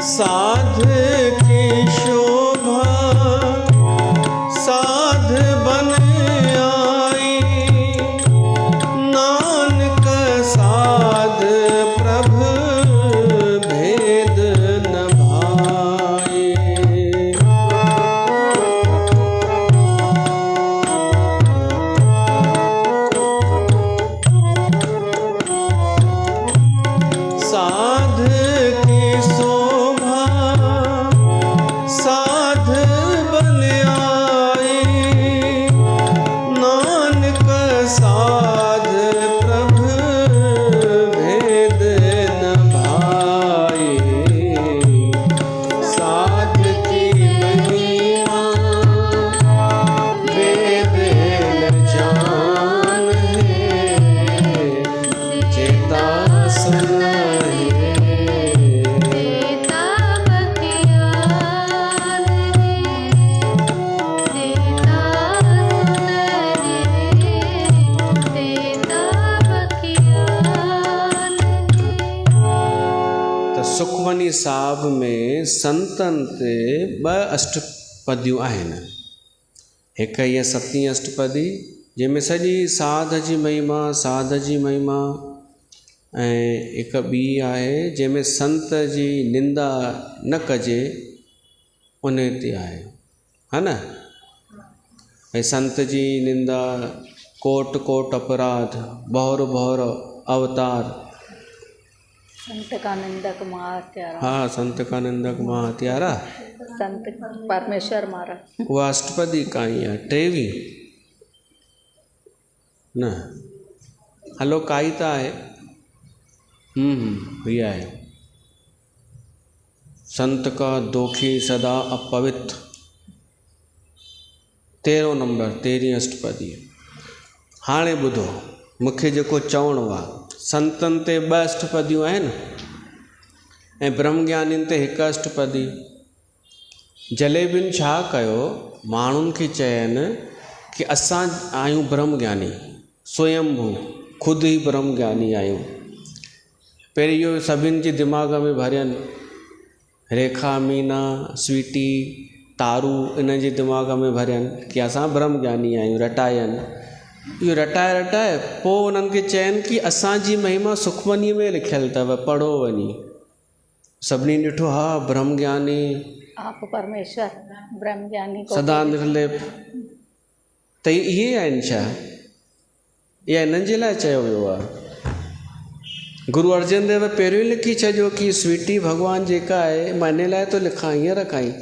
साध की शोभा साध बन आई। नानक साध प्रभु भेद न भाई। साध की शोभा साध बन आई। नानक साध प्रभु भेद न भाई। साध की महिमा वेद न जान है। जेता सुन है देता बख्यान है। देता सुनने देता बख्यान है। त सुखमनी साहब में संतनि ते ॿ अष्टपदियूं आहिनि। हिकु इहा सतीं अष्टपदी जंहिंमें सॼी साध जी महिमा ऐं हिकु ॿी आहे जंहिंमें संत जी निंदा न कजे उन ते आहे, है न। भई संत जी निंदा कोट कोट अपराध भौर भौर अवतार। संत का निंदक महात्यारा। हाँ, संत का निंदक महात्यारा। संत परमेश्वर मारा। उहा अष्टपदी काई आहे 23 न। हलो काई त आहे। भैया है संत का दोखी सदा अपवित्र। 13 नंबर 13 अष्टपदी। हाणे ॿुधो मूंखे जेको चवणो आहे, संतनि ते 2 अष्टपदियूं आहिनि ऐं ब्रह्मज्ञानियुनि ते हिकु अष्टपदी। जलेबियुनि छा कयो, माण्हुनि खे चयनि कि असां आहियूं ब्रह्मज्ञानी, स्वयंभू, ख़ुदि ई ब्रह्मज्ञानी आहियूं। पहिरीं इहो सभिनि जे दिमाग़ में भरियनि, रेखा, मीना, स्वीटी, तारू इन जे दिमाग़ में भरियनि कि असां ब्रह्मज्ञानी आहियूं, रटायनि। इहो रटाए पोइ उन्हनि खे चयनि कि असांजी महिमा सुखमनीअ में लिखियलु अथव, पढ़ो वञी। सभिनी ॾिठो, हा ब्रह्मज्ञानी, आप परमेश्वर ब्रह्मज्ञानी को सदा निर्लेप। त इहे आहिनि छा? इहा इन्हनि जे लाइ चयो वियो आहे। गुरु अर्जन देव पहिरियों ई लिखी छॾियो कि स्वीटी भॻवानु जेका आहे, मां इन लाइ थो लिखां, हींअर खां ई।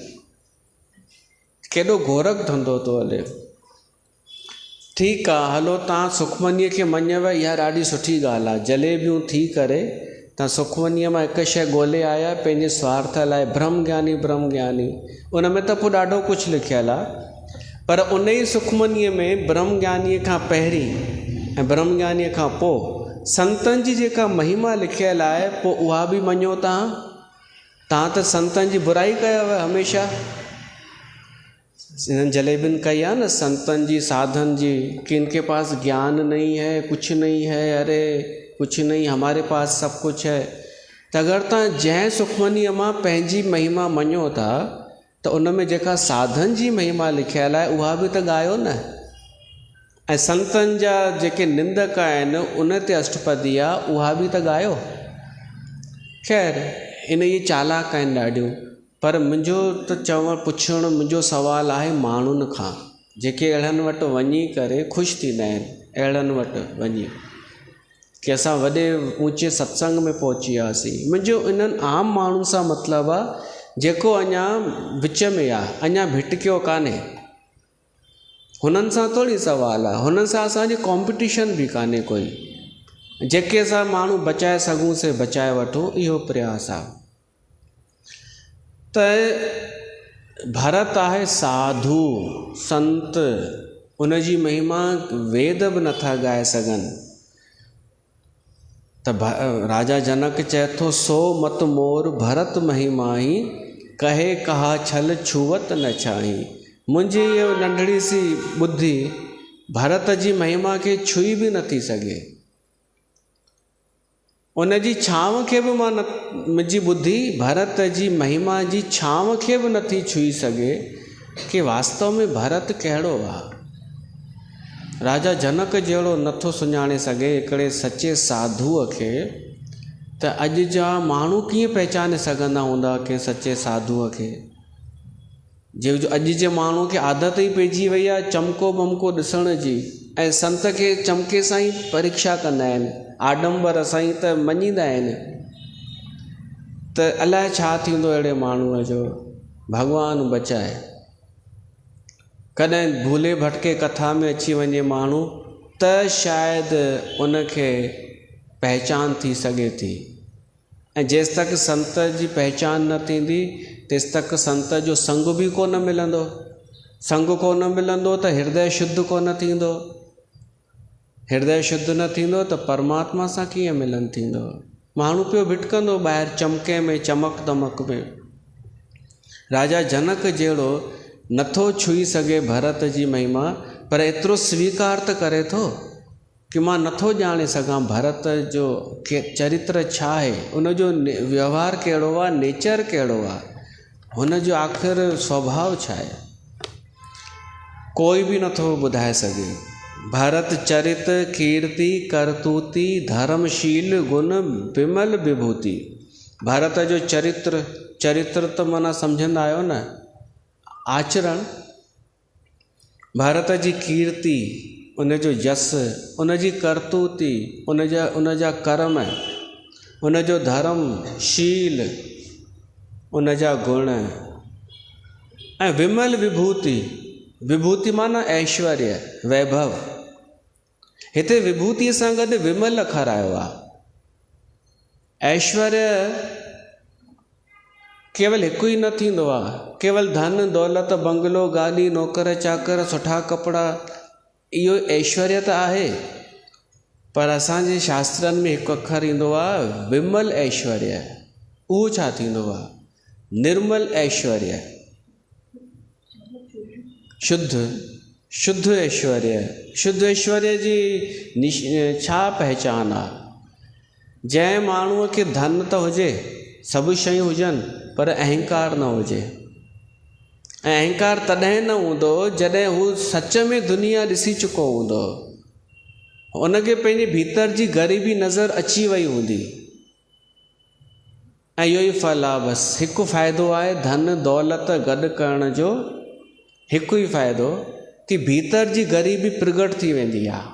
केॾो गोरख धंधो थो हले। ठीकु आहे, हलो तव्हां सुखमनीअ खे मञव, इहा ॾाढी सुठी ॻाल्हि आहे। जलेबियूं थी करे तव्हां सुखमनीअ मां हिकु शइ ॻोल्हे आया पंहिंजे स्वार्थ लाइ, ब्रह्मज्ञानी ब्रह्मज्ञानी। उन में त पोइ ॾाढो कुझु लिखियलु आहे, पर उन ई सुखमनीअ में ब्रह्मज्ञानीअ खां पहिरीं ऐं ब्रह्मज्ञानीअ खां पोइ संतनि जी जेका महिमा लिखियलु आहे, पोइ उहा बि मञो तव्हां त संतनि जी बुराई कयव हमेशह। इन्हनि जलेबियुनि कई आहे न संतनि जी, साधन जी, कि इनके पास ज्ञान नहीं है, कुछ नहीं है, अरे कुछ नहीं, हमारे पास सब कुछ है। त अगरि तव्हां जंहिं सुखमनीअ मां पंहिंजी महिमा मञो था, त उन में जेका साधन जी महिमा लिखियलु आहे उहा बि त ॻायो न। ऐं संतनि जा जेके निंदक आहिनि उन ते अष्टपदी आहे, उहा बि त ॻायो। ख़ैर, इन इहे चालाक आहिनि ॾाढियूं। पर मुंहिंजो त पुछणु, मुंहिंजो सुवालु आहे माण्हुनि खां, जेके अहिड़नि वटि वञी करे ख़ुशि थींदा आहिनि, अहिड़नि वटि वञी कि असां वॾे ऊचे सत्संग में पहुची वियासीं। मुंहिंजो इन्हनि आम माण्हुनि सां मतिलबु आहे जेको अञा विच में आहे, अञा भिटकियो कान्हे। हुननि सां थोरी सुवालु आहे, हुननि सां असांजी कॉम्पिटिशन बि कान्हे कोई। जेके असां माण्हू बचाए सघूं से बचाए वठूं, इहो प्रयास आहे। त भरत आहे साधु संत, उन जी महिमा वेद बि नथा ॻाए सघनि। त राजा जनक चए थो, सो मत मोर भरत महिमा ही, कहे कहा छल छुवत न चाही। मुंहिंजी इहो नंढड़ी सी ॿुधी भरत जी महिमा खे छुई बि नथी सघे। उन जी छांव खे बि मुंहिंजी ॿुधी भरत जी महिमा जी छांव खे बि नथी छुई सघे कि वास्तव में भरत कहिड़ो आहे। राजा जनक जहिड़ो नथो सुञाणे सघे हिकिड़े सचे साधुअ खे, त अॼु जा माण्हू कीअं पहचाने सघंदा हूंदा कि सचे साधुअ खे। जो अॼु जे माण्हू खे आदत ई पइजी वई आहे चमको बमको ॾिसण जी, ऐं संत खे चमके सां ई परीक्षा कंदा आहिनि, आडंबर सां ई त मञींदा आहिनि। त अलाए छा थींदो अहिड़े माण्हूअ जो, भॻवानु बचाए। कॾहिं भूले भटके कथा में अची वञे माण्हू, त शायदि उनखे पहचान थी सघे थी। ऐं जेसि तक संत जी पहचान न थींदी, तेसि तक संत जो संग बि कोन मिलंदो। संग कोन मिलंदो त हृदय शुद्ध कोन थींदो। हृदय शुद्ध न थींदो त परमात्मा सां कीअं मिलन थींदो। माण्हू पियो भिटकंदो ॿाहिरि चमके में, चमक दमक में। राजा जनक जहिड़ो नथो छुई सघे भरत जी महिमा, पर एतिरो स्वीकार त करे थो कि मां नथो ॼाणे सघां भरत जो चरित्र छा आहे, उनजो व्यवहार कहिड़ो आहे, नेचर कहिड़ो आहे, हुनजो आख़िर स्वभाव छा आहे, कोई बि नथो ॿुधाए सघे। भरत चरित कीर्ति करतूती धर्मशील गुण विमल विभूति। भरत जो चरित्र त माना सम्झंदा आहियो न, आचरण। भरत जी कीर्ति, उनजो यश, उनजी करतूती, उनजा कर्म, उनजो धर्म शील, उनजा गुण, ऐं विमल विभूति। विभूति माना ऐश्वर्य वैभव। हिते विभूतिअ सां गॾु विमल अखर आयो आहे। ऐश्वर्य केवल हिकु ई न थींदो आहे, केवल धन दौलत बंगलो गाॾी नौकर चाकर सुठा कपिड़ा, इहो ऐश्वर्य त आहे, पर असांजे शास्त्रनि में हिकु अखर ईंदो आहे विमल ऐश्वर्य। उहो छा थींदो आहे? निर्मल ऐश्वर्य, शुद्ध ऐश्वर्य। शुद्ध ऐश्वर्य जी छा पहचान आहे? जंहिं माण्हूअ खे धन त हुजे, सभु शयूं हुजनि, पर अहंकार न हुजे। ऐं अहंकार तॾहिं न हूंदो जॾहिं हू सच में दुनिया ॾिसी चुको हूंदो, उनखे पंहिंजे भीतर जी ग़रीबी नज़र अची वई हूंदी। ऐं इहो ई फल आहे। बसि हिकु फ़ाइदो आहे धन दौलत गॾु करण जो, हिकु ई फ़ाइदो कि भीतर जी ग़रीबी प्रगट थी वेंदी आहे।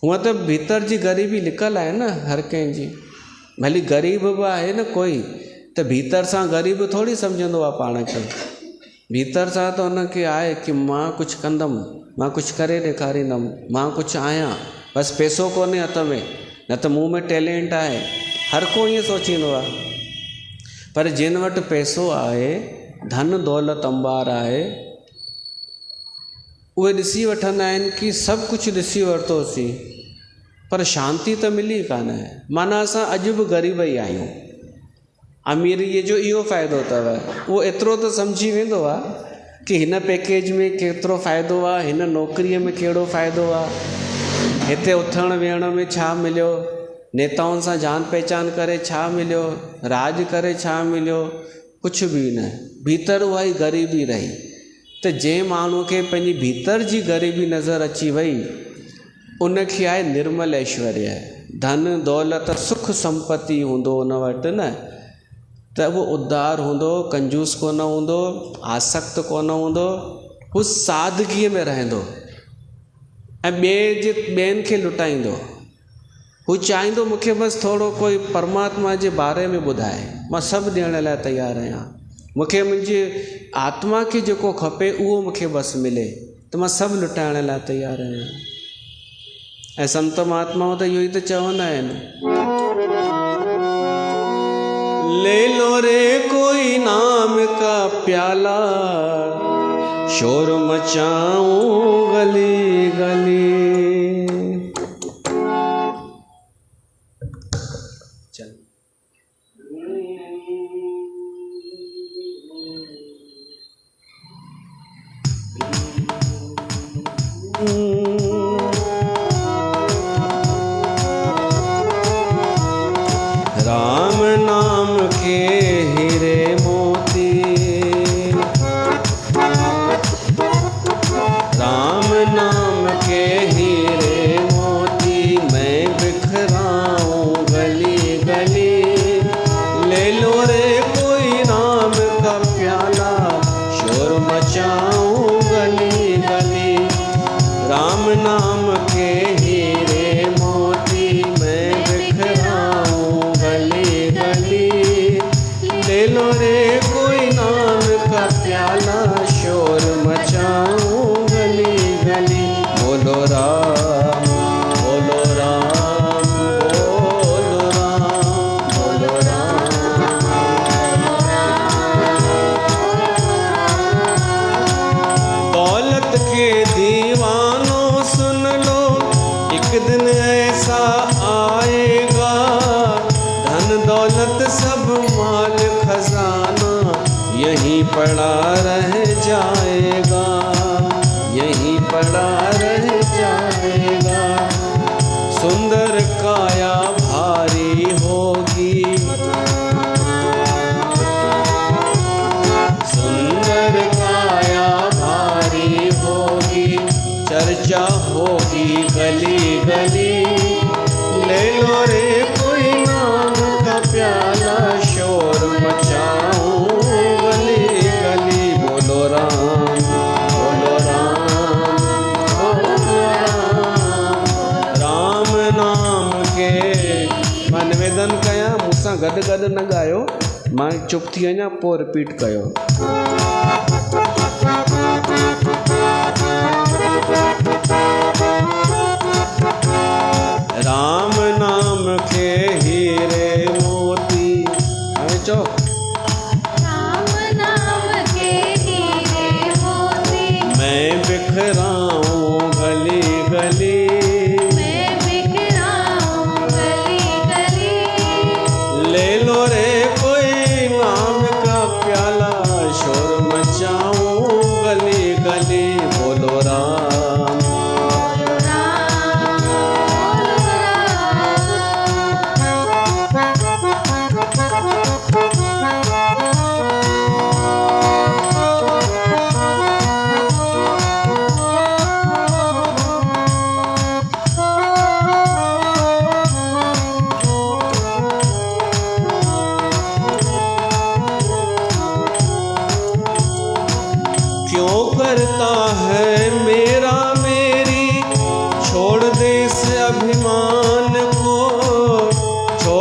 हूअं त भीतर जी ग़रीबी लिकल आहे न हर कंहिंजी, भली ग़रीब बि आहे न कोई, त भीतर सां ग़रीब थोरी सम्झंदो आहे पाण खे। भीतर सां त हुनखे आहे कि मां कुझु कंदुमि, मां कुझु करे ॾेखारींदुमि, मां कुझु आहियां। बसि पैसो कोन्हे हथ में, न त मूं में टैलेंट आहे, हर को ईअं सोचींदो आहे। पर जिन वटि पैसो आहे, धन दौलत अंबार आहे, उहे ॾिसी वठंदा आहिनि कि सभु कुझु ॾिसी वरितोसीं, पर शांती त मिली कान। माना असां अॼु बि ग़रीब ई आहियूं। अमीरीअ जो इहो फ़ाइदो अथव, उहो एतिरो त सम्झी वेंदो आहे कि हिन पैकेज में केतिरो फ़ाइदो आहे, हिन नौकरीअ में कहिड़ो फ़ाइदो आहे, हिते उथण वेहण में छा मिलियो, नेताउनि सां जान पहचान करे छा मिलियो, राज करे छा मिलियो, कुझु बि न। भीतर उहा ई ग़रीबी रही। त जंहिं माण्हूअ खे पंहिंजी भीतर जी ग़रीबी नज़र अची वई, उनखे आहे निर्मल ऐश्वर्य। धन दौलत सुख संपत्ति हूंदो उन वटि न, त उहो उदार हूंदो, कंजूस कोन हूंदो, आसक्त कोन हूंदो, हू सादगीअ में रहंदो ऐं ॿियनि खे लुटाईंदो। हू चाहींदो मूंखे बसि थोरो कोई परमात्मा जे बारे में ॿुधाए, मां सभु ॾियण लाइ तयारु आहियां। मूंखे मुंहिंजी आत्मा खे जेको खपे उहो मूंखे बसि मिले, त मां सभु लुटाइण लाइ तयारु आहियां। ऐं संत महात्माऊं त इहो ई त चवंदा आहिनि, ले लो रे कोई नाम का प्याला, शोर मचाऊं गली गली। चल राम नाम के हीरे मोती, राम नाम के हीरे मोती, मैं बिखराऊं गली गली। ले लो रे कोई नाम का प्याला, शोर मचाऊं गली गली। राम नाम के हीरे मोती, मैं बिखराऊं गली गली। ले लो रे कोई नाम का प्याला, शोर मचाऊं गली गली। बोलो राम बोलो राम बोलो राम बोलो राम। दौलत के दीवानों सुन लो, एक दिन ऐसा आएगा, धन दौलत सब माल खजाना यहीं पड़ा रह जाएगा, यहीं पड़ा रह जाएगा। सुंदर काया भारी होगी, सुंदर काया भारी होगी, चर्चा होगी गली गली। ले लो रे कोई नाम का प्याला, शोर मचाऊं गली गली। बोलो राम बोलो राम बोलो राम। राम नाम के मां निवेदन कयां, मूंसां गॾु गॾु न ॻायो, मां चुप थी वञा पोइ रिपीट कयो। राम नाम के हीरे मोती, हाणे चओ। राम नाम के हीरे मोती, मैं बिखराऊं गली गली, मैं बिखराऊं गली गली। ले लो रे कोई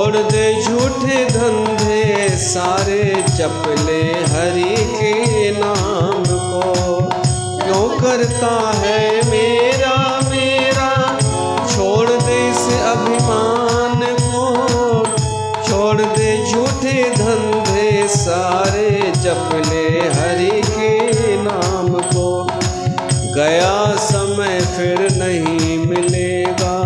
छोड़ दे झूठे धंधे सारे, जप ले हरि के नाम को। क्यों करता है मेरा मेरा, छोड़ दे इस अभिमान को। छोड़ दे झूठे धंधे सारे, जप ले हरि के नाम को। गया समय फिर नहीं मिलेगा।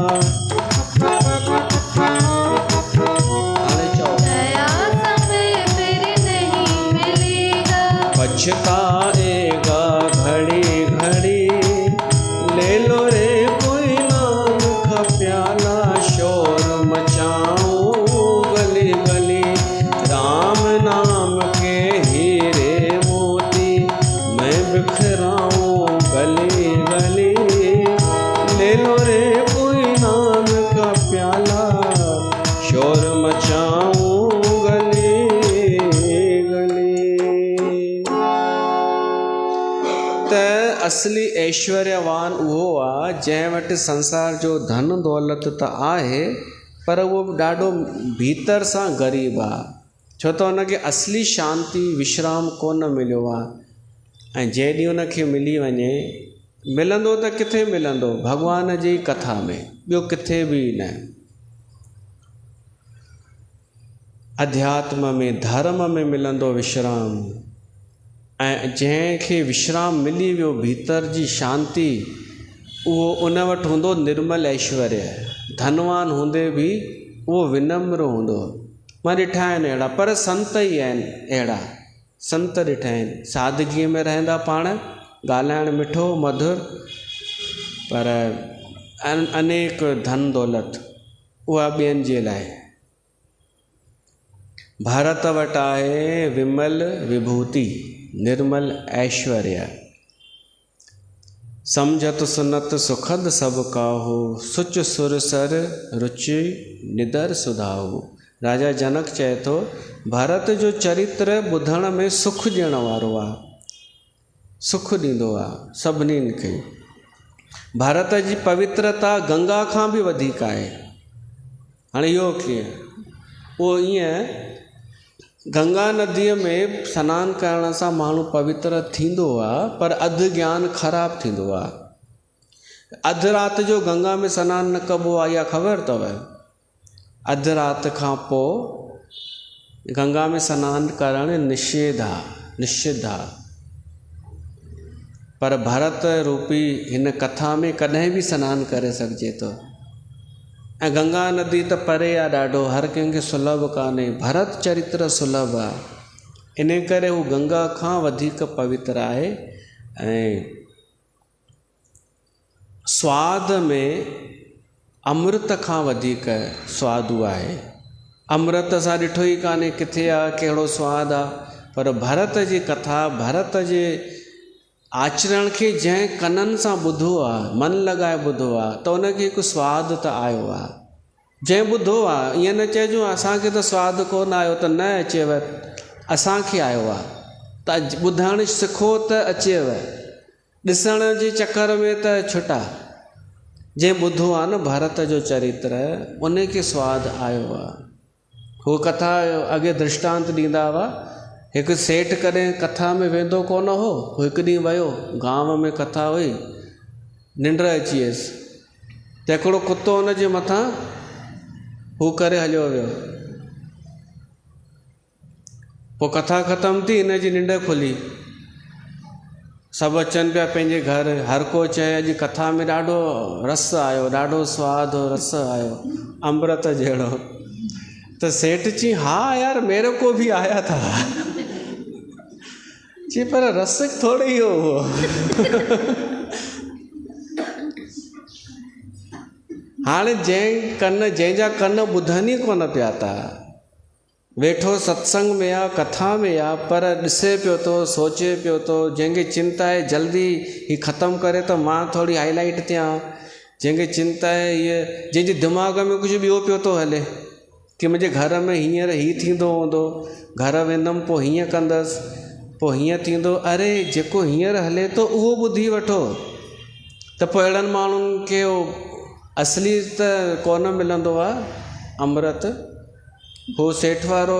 गया समय फिर नहीं मिलेगा। पछताएगा घड़ी घड़ी, ले लो रे कोई नाम का प्याला। शोर मचाऊं गली गली, राम नाम के हीरे मोती मैं बिखराऊं गली गली। ले लो रे कोई नाम का प्याला, शोर मचाऊं गली गली। त असली ऐश्वर्यवान उहो आहे जंहिं वटि संसार जो धन दौलत त आहे, पर उहो ॾाढो भीतर सां ग़रीब आहे। छो त हुनखे असली शांती विश्राम कोन मिलियो आहे। ऐं जंहिं ॾींहुं हुनखे मिली वञे, मिलंदो त किथे मिलंदो? भॻवान जी कथा में, ॿियो किथे बि न। अध्यात्म में, धर्म में मिलंदो विश्राम। ऐं जंहिंखे विश्राम मिली वियो, भीतर जी शांती, उहो उन वटि हूंदो निर्मल ऐश्वर्य। धनवान हूंदे बि उहो विनम्र हूंदो। मां ॾिठा आहिनि अहिड़ा, पर संत ई आहिनि अहिड़ा। संत ॾिठा आहिनि, सादगीअ में रहंदा, पाण ॻाल्हाइण मिठो मधुर, पर अनेक धन दौलत उहा ॿियनि जे लाइ। भारत वटि आहे विमल विभूति, निर्मल ऐश्वर्य। समझत सुनत सुखद सब काहू, सुच सुर सर रुचि निदर सुधाऊ। राजा जनक चए थो, भारत जो चरित्र ॿुधण में सुख ॾियण वारो आहे, सुख ॾींदो आहे सभिनीनि खे। भारत जी पवित्रता गंगा खां बि वधीक आहे। हाणे इहो कीअं? उहो ईअं, गंगा नदीअ में सनानु करण सां माण्हू पवित्र थींदो आहे, पर अधु ज्ञान ख़राबु थींदो आहे। अधु राति जो गंगा में सनानु न कबो आहे, इहा ख़बर अथव? अधु राति खां पोइ गंगा में सनानु करणु निषेध आहे, निषिद्ध आहे। पर भरत रूपी हिन कथा में कॾहिं बि सनानु करे सघिजे थो। ऐं गंगा नदी त परे आहे ॾाढो, हर कंहिंखे सुलभ कान्हे। भरत चरित्र सुलभ आहे, इन करे हू गंगा खां वधीक पवित्र आहे। ऐं स्वाद में अमृत खां वधीक स्वादु आहे। अमृत असां ॾिठो ई कान्हे किथे आहे, कहिड़ो स्वादु आहे। पर भरत जी कथा, भरत जे आचरण खे जंहिं कननि सां ॿुधो आहे, मन लॻाए ॿुधो आहे, त उनखे हिकु स्वादु त आयो आहे। जंहिं ॿुधो आहे, ईअं न चइजो असांखे त स्वादु कोन आयो, त न अचेव, असांखे आयो आहे। त ॿुधणु सिखो त अचेव, ॾिसण जे चकर में त छुटा। जंहिं ॿुधो आहे न भारत जो चरित्र, उनखे स्वादु आयो आहे। हू कथा अॻे दृष्टांत ॾींदा हुआ। हिकु सेठ कॾहिं कथा में वेंदो कोन हो। हिकु ॾींहुं वियो, गांव में कथा हुई, निंड अची वियसि, त हिकिड़ो कुतो हुनजे मथां हू करे हलियो वियो। पोइ कथा ख़तमु थी, हिनजी निंड खुली, सभु अचनि पिया पंहिंजे घर। हर को चए अॼु कथा में ॾाढो रस आयो, ॾाढो स्वादु रस आयो, अमृत जहिड़ो। त सेठ चई, हा यार मेरे को भी आया था। जी पर रस थोड़े ही हो। हाणे जंहिंजा कन ॿुधनि ई कोन पिया था, वेठो सत्संग में आहे, कथा में आहे, पर ॾिसे पियो थो, सोचे पियो थो। जंहिंखे चिंता आहे जल्दी ही ख़तमु करे त मां थोरी हाईलाइट थियां। जंहिंखे चिंता आहे इहे, जंहिंजे दिमाग़ में कुझु ॿियो पियो थो हले कि मुंहिंजे घर में हींअर हीअ थींदो हूंदो, घर वेंदुमि पोइ हीअं कंदसि, पोइ हीअं थींदो। अरे जेको हींअर हले थो उहो ॿुधी वठो। त पोइ अहिड़नि माण्हुनि खे असली त कोन मिलंदो आहे अमृत। हो सेठ वारो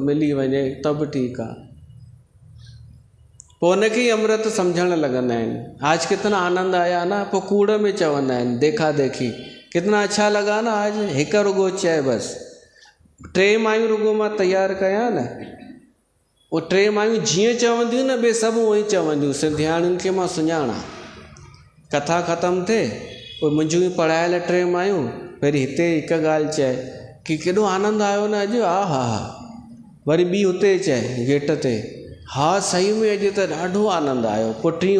मिली वञे त बि ठीकु आहे, पोइ उनखे ई अमृत सम्झणु लॻंदा आहिनि। आज कितना आनंद आया ना, पोइ कूड़ में चवंदा आहिनि देखा देखी, कितना अच्छा लॻा ना आज, हिकु रुॻो चए बसि। 3 मायूं रुॻो मां तयारु कयां न, उहे 3 मायूं जीअं चवंदियूं न ॿिए सभु उअं ई चवंदियूं। सिंधियाणियुनि खे मां सुञाणा। कथा ख़तमु थिए पोइ मुंहिंजूं ई पढ़ायल 3 मायूं पहिरीं हिते हिकु ॻाल्हि चए कि केॾो आनंद आयो न अॼु, हा हा हा, वरी ॿी हुते चए गेट ते, हा सही में अॼु त ॾाढो आनंद आयो। पोइ टी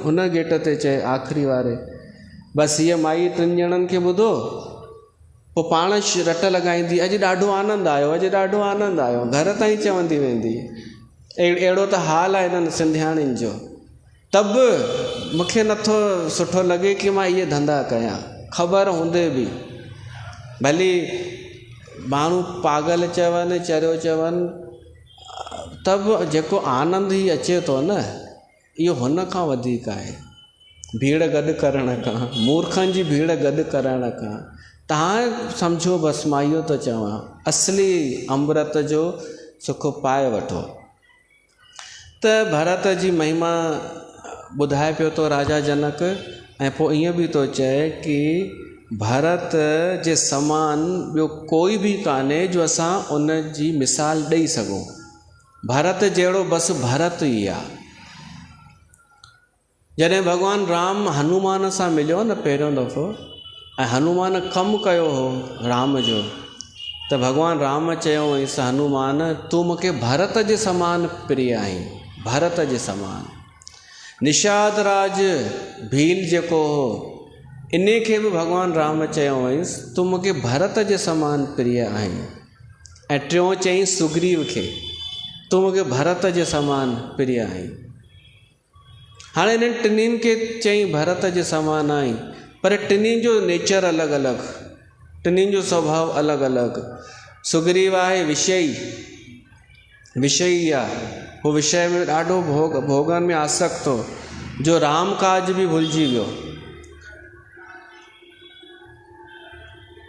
हुन गेट ते चए आख़िरी वारे, बसि हीअ माई 3 ॼणनि खे ॿुधो, पोइ पाण रट लॻाईंदी, अॼु ॾाढो आनंद आयो, अॼु ॾाढो आनंद आयो, घर ताईं चवंदी वेंदी। अहिड़ो त हाल आहे हिननि सिंधियाणियुनि जो। त बि मूंखे नथो सुठो लॻे कि मां इहे धंधा कयां, ख़बर हूंदे बि। भली माण्हू पागल चवनि, चरियो चवनि, त बि जेको आनंद ई अचे थो न, इहो हुन खां वधीक आहे भीड़ गॾु करण खां, मूर्खनि जी भीड़ गॾु करण खां। तव्हां सम्झो बसि मां इहो थो चवां, असली अमृत जो सुख पाए वठो। त भरत जी महिमा ॿुधाए पियो थो राजा जनक, ऐं पोइ ईअं बि थो चए कि भरत जे समान ॿियो कोई बि कान्हे जो असां उन जी मिसाल ॾेई सघूं। भरत जहिड़ो बसि भरत ई आहे। जॾहिं भॻवानु राम हनुमान सां मिलियो न पहिरियों दफ़ो, ऐं हनुमान कमु कयो हो राम जो, त भॻवानु राम चयो हुयसि हनुमान तूं मूंखे भरत जे समान प्रिय आहीं, भरत जे समान। निषाद राज भील जेको हो, इन खे बि भॻवानु राम चयो हुयसि तूं मूंखे भरत जे समान प्रिय आहीं। ऐं टियों चई सुग्रीव खे, तूं मूंखे भरत जे समान प्रिय आहीं। हाणे इन्हनि टिन्हिनि खे चई भरत जे समान आहीं, पर टिन्हिनि जो नेचर अलॻि अलॻि, टिन्हिनि जो स्वभाव अलॻि अलॻि। सुग्रीव आहे विषयी आहे, उहो विषय में ॾाढो भोगनि में आसक्त हो, जो राम काज बि भुलिजी वियो।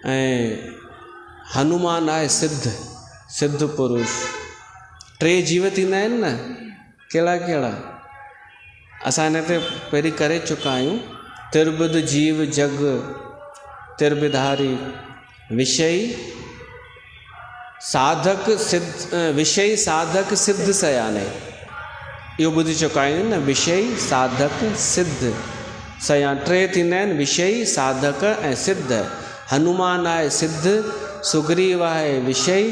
ऐं हनुमान आहे सिद्ध पुरुष। 3 जीव थींदा आहिनि न, कहिड़ा कहिड़ा असां हिन ते पहिरीं करे चुका आहियूं। त्रिविध जीव जग त्रिविधारी, विषयी साधक सिद्ध सयाने, इहो ॿुधी चुका आहियूं न, विषयी साधक सिद्ध सयान। 3 थींदा आहिनि, विषयी साधक ऐं सिद्ध। हनुमान आहे सिद्ध, सुग्रीव आहे विषयी,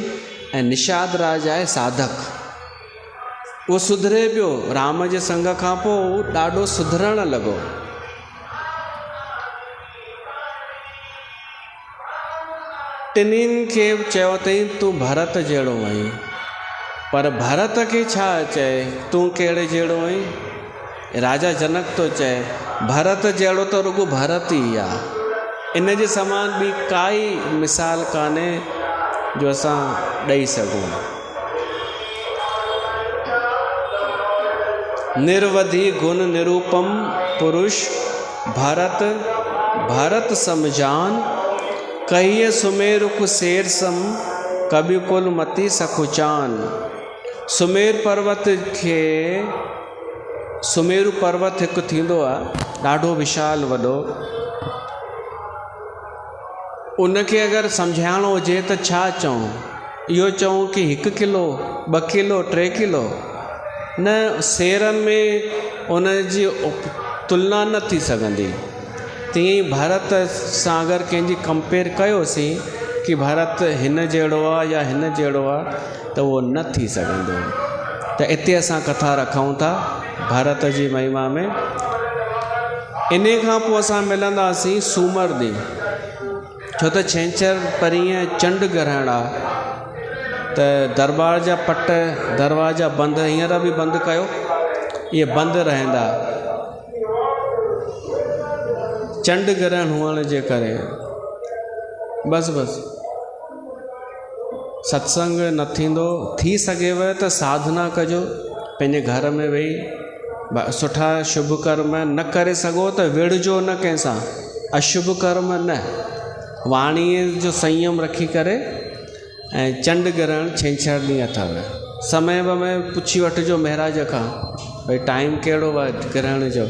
ऐं निषाद राज आहे साधक। उहो सुधरे पियो राम जे संग खां पोइ, ॾाढो सुधरणु लॻो। टिन्हिनि खे चयो अथई तूं भरत जहिड़ो आहीं, पर भरत खे छा चए तूं कहिड़े जहिड़ो आहीं। राजा जनक तो चए भरत जहिड़ो त रुॻो भरत ई आहे, इन जे समान ॿी काई मिसाल कान्हे जो असां ॾेई सघूं। निर्वधि गुण निरूपम पुरुष भरत समझान, कहिए सुमेरु कु शेर सम, कवि कुल मती सखुचान। सुमेरु पर्वत हिकु थींदो आहे, ॾाढो विशाल वॾो। उनखे अगरि सम्झाइणो हुजे त छा चऊं, इहो चऊं कि 1 किलो 2 किलो 3 किलो न, शेरनि में उन जी तुलना न थी सघंदी। तीअं ई भरत सां अगरि कंहिंजी कंपेयर कयोसीं कि भरत हिन जहिड़ो आहे या हिन जहिड़ो आहे, त उहो न थी सघंदो। त हिते असां कथा रखूं था भरत जी महिमा में। इन खां पोइ असां मिलंदासीं सूमर ॾींहुं, छो त छंछरु परीहं चंडु ग्रहण आहे, त दरबार जा पट दरवाजा बंदि, हींअर बि बंदि कयो, इहे बंदि रहंदा चंडु ग्रहण हुअण जे करे। बसि सत्संग न थींदो, थी सघेव त साधना कजो पंहिंजे घर में वेही। सुठा शुभ कर्म न करे सघो त विढ़जो न कंहिंसां, अशुभ कर्म न, वाणीअ जो संयम रखी करे ऐं चंड ग्रहण छंछरु ॾींहुं अथव। समय में पुछी वठिजो महाराज खां भई टाइम कहिड़ो आहे ग्रहण जो।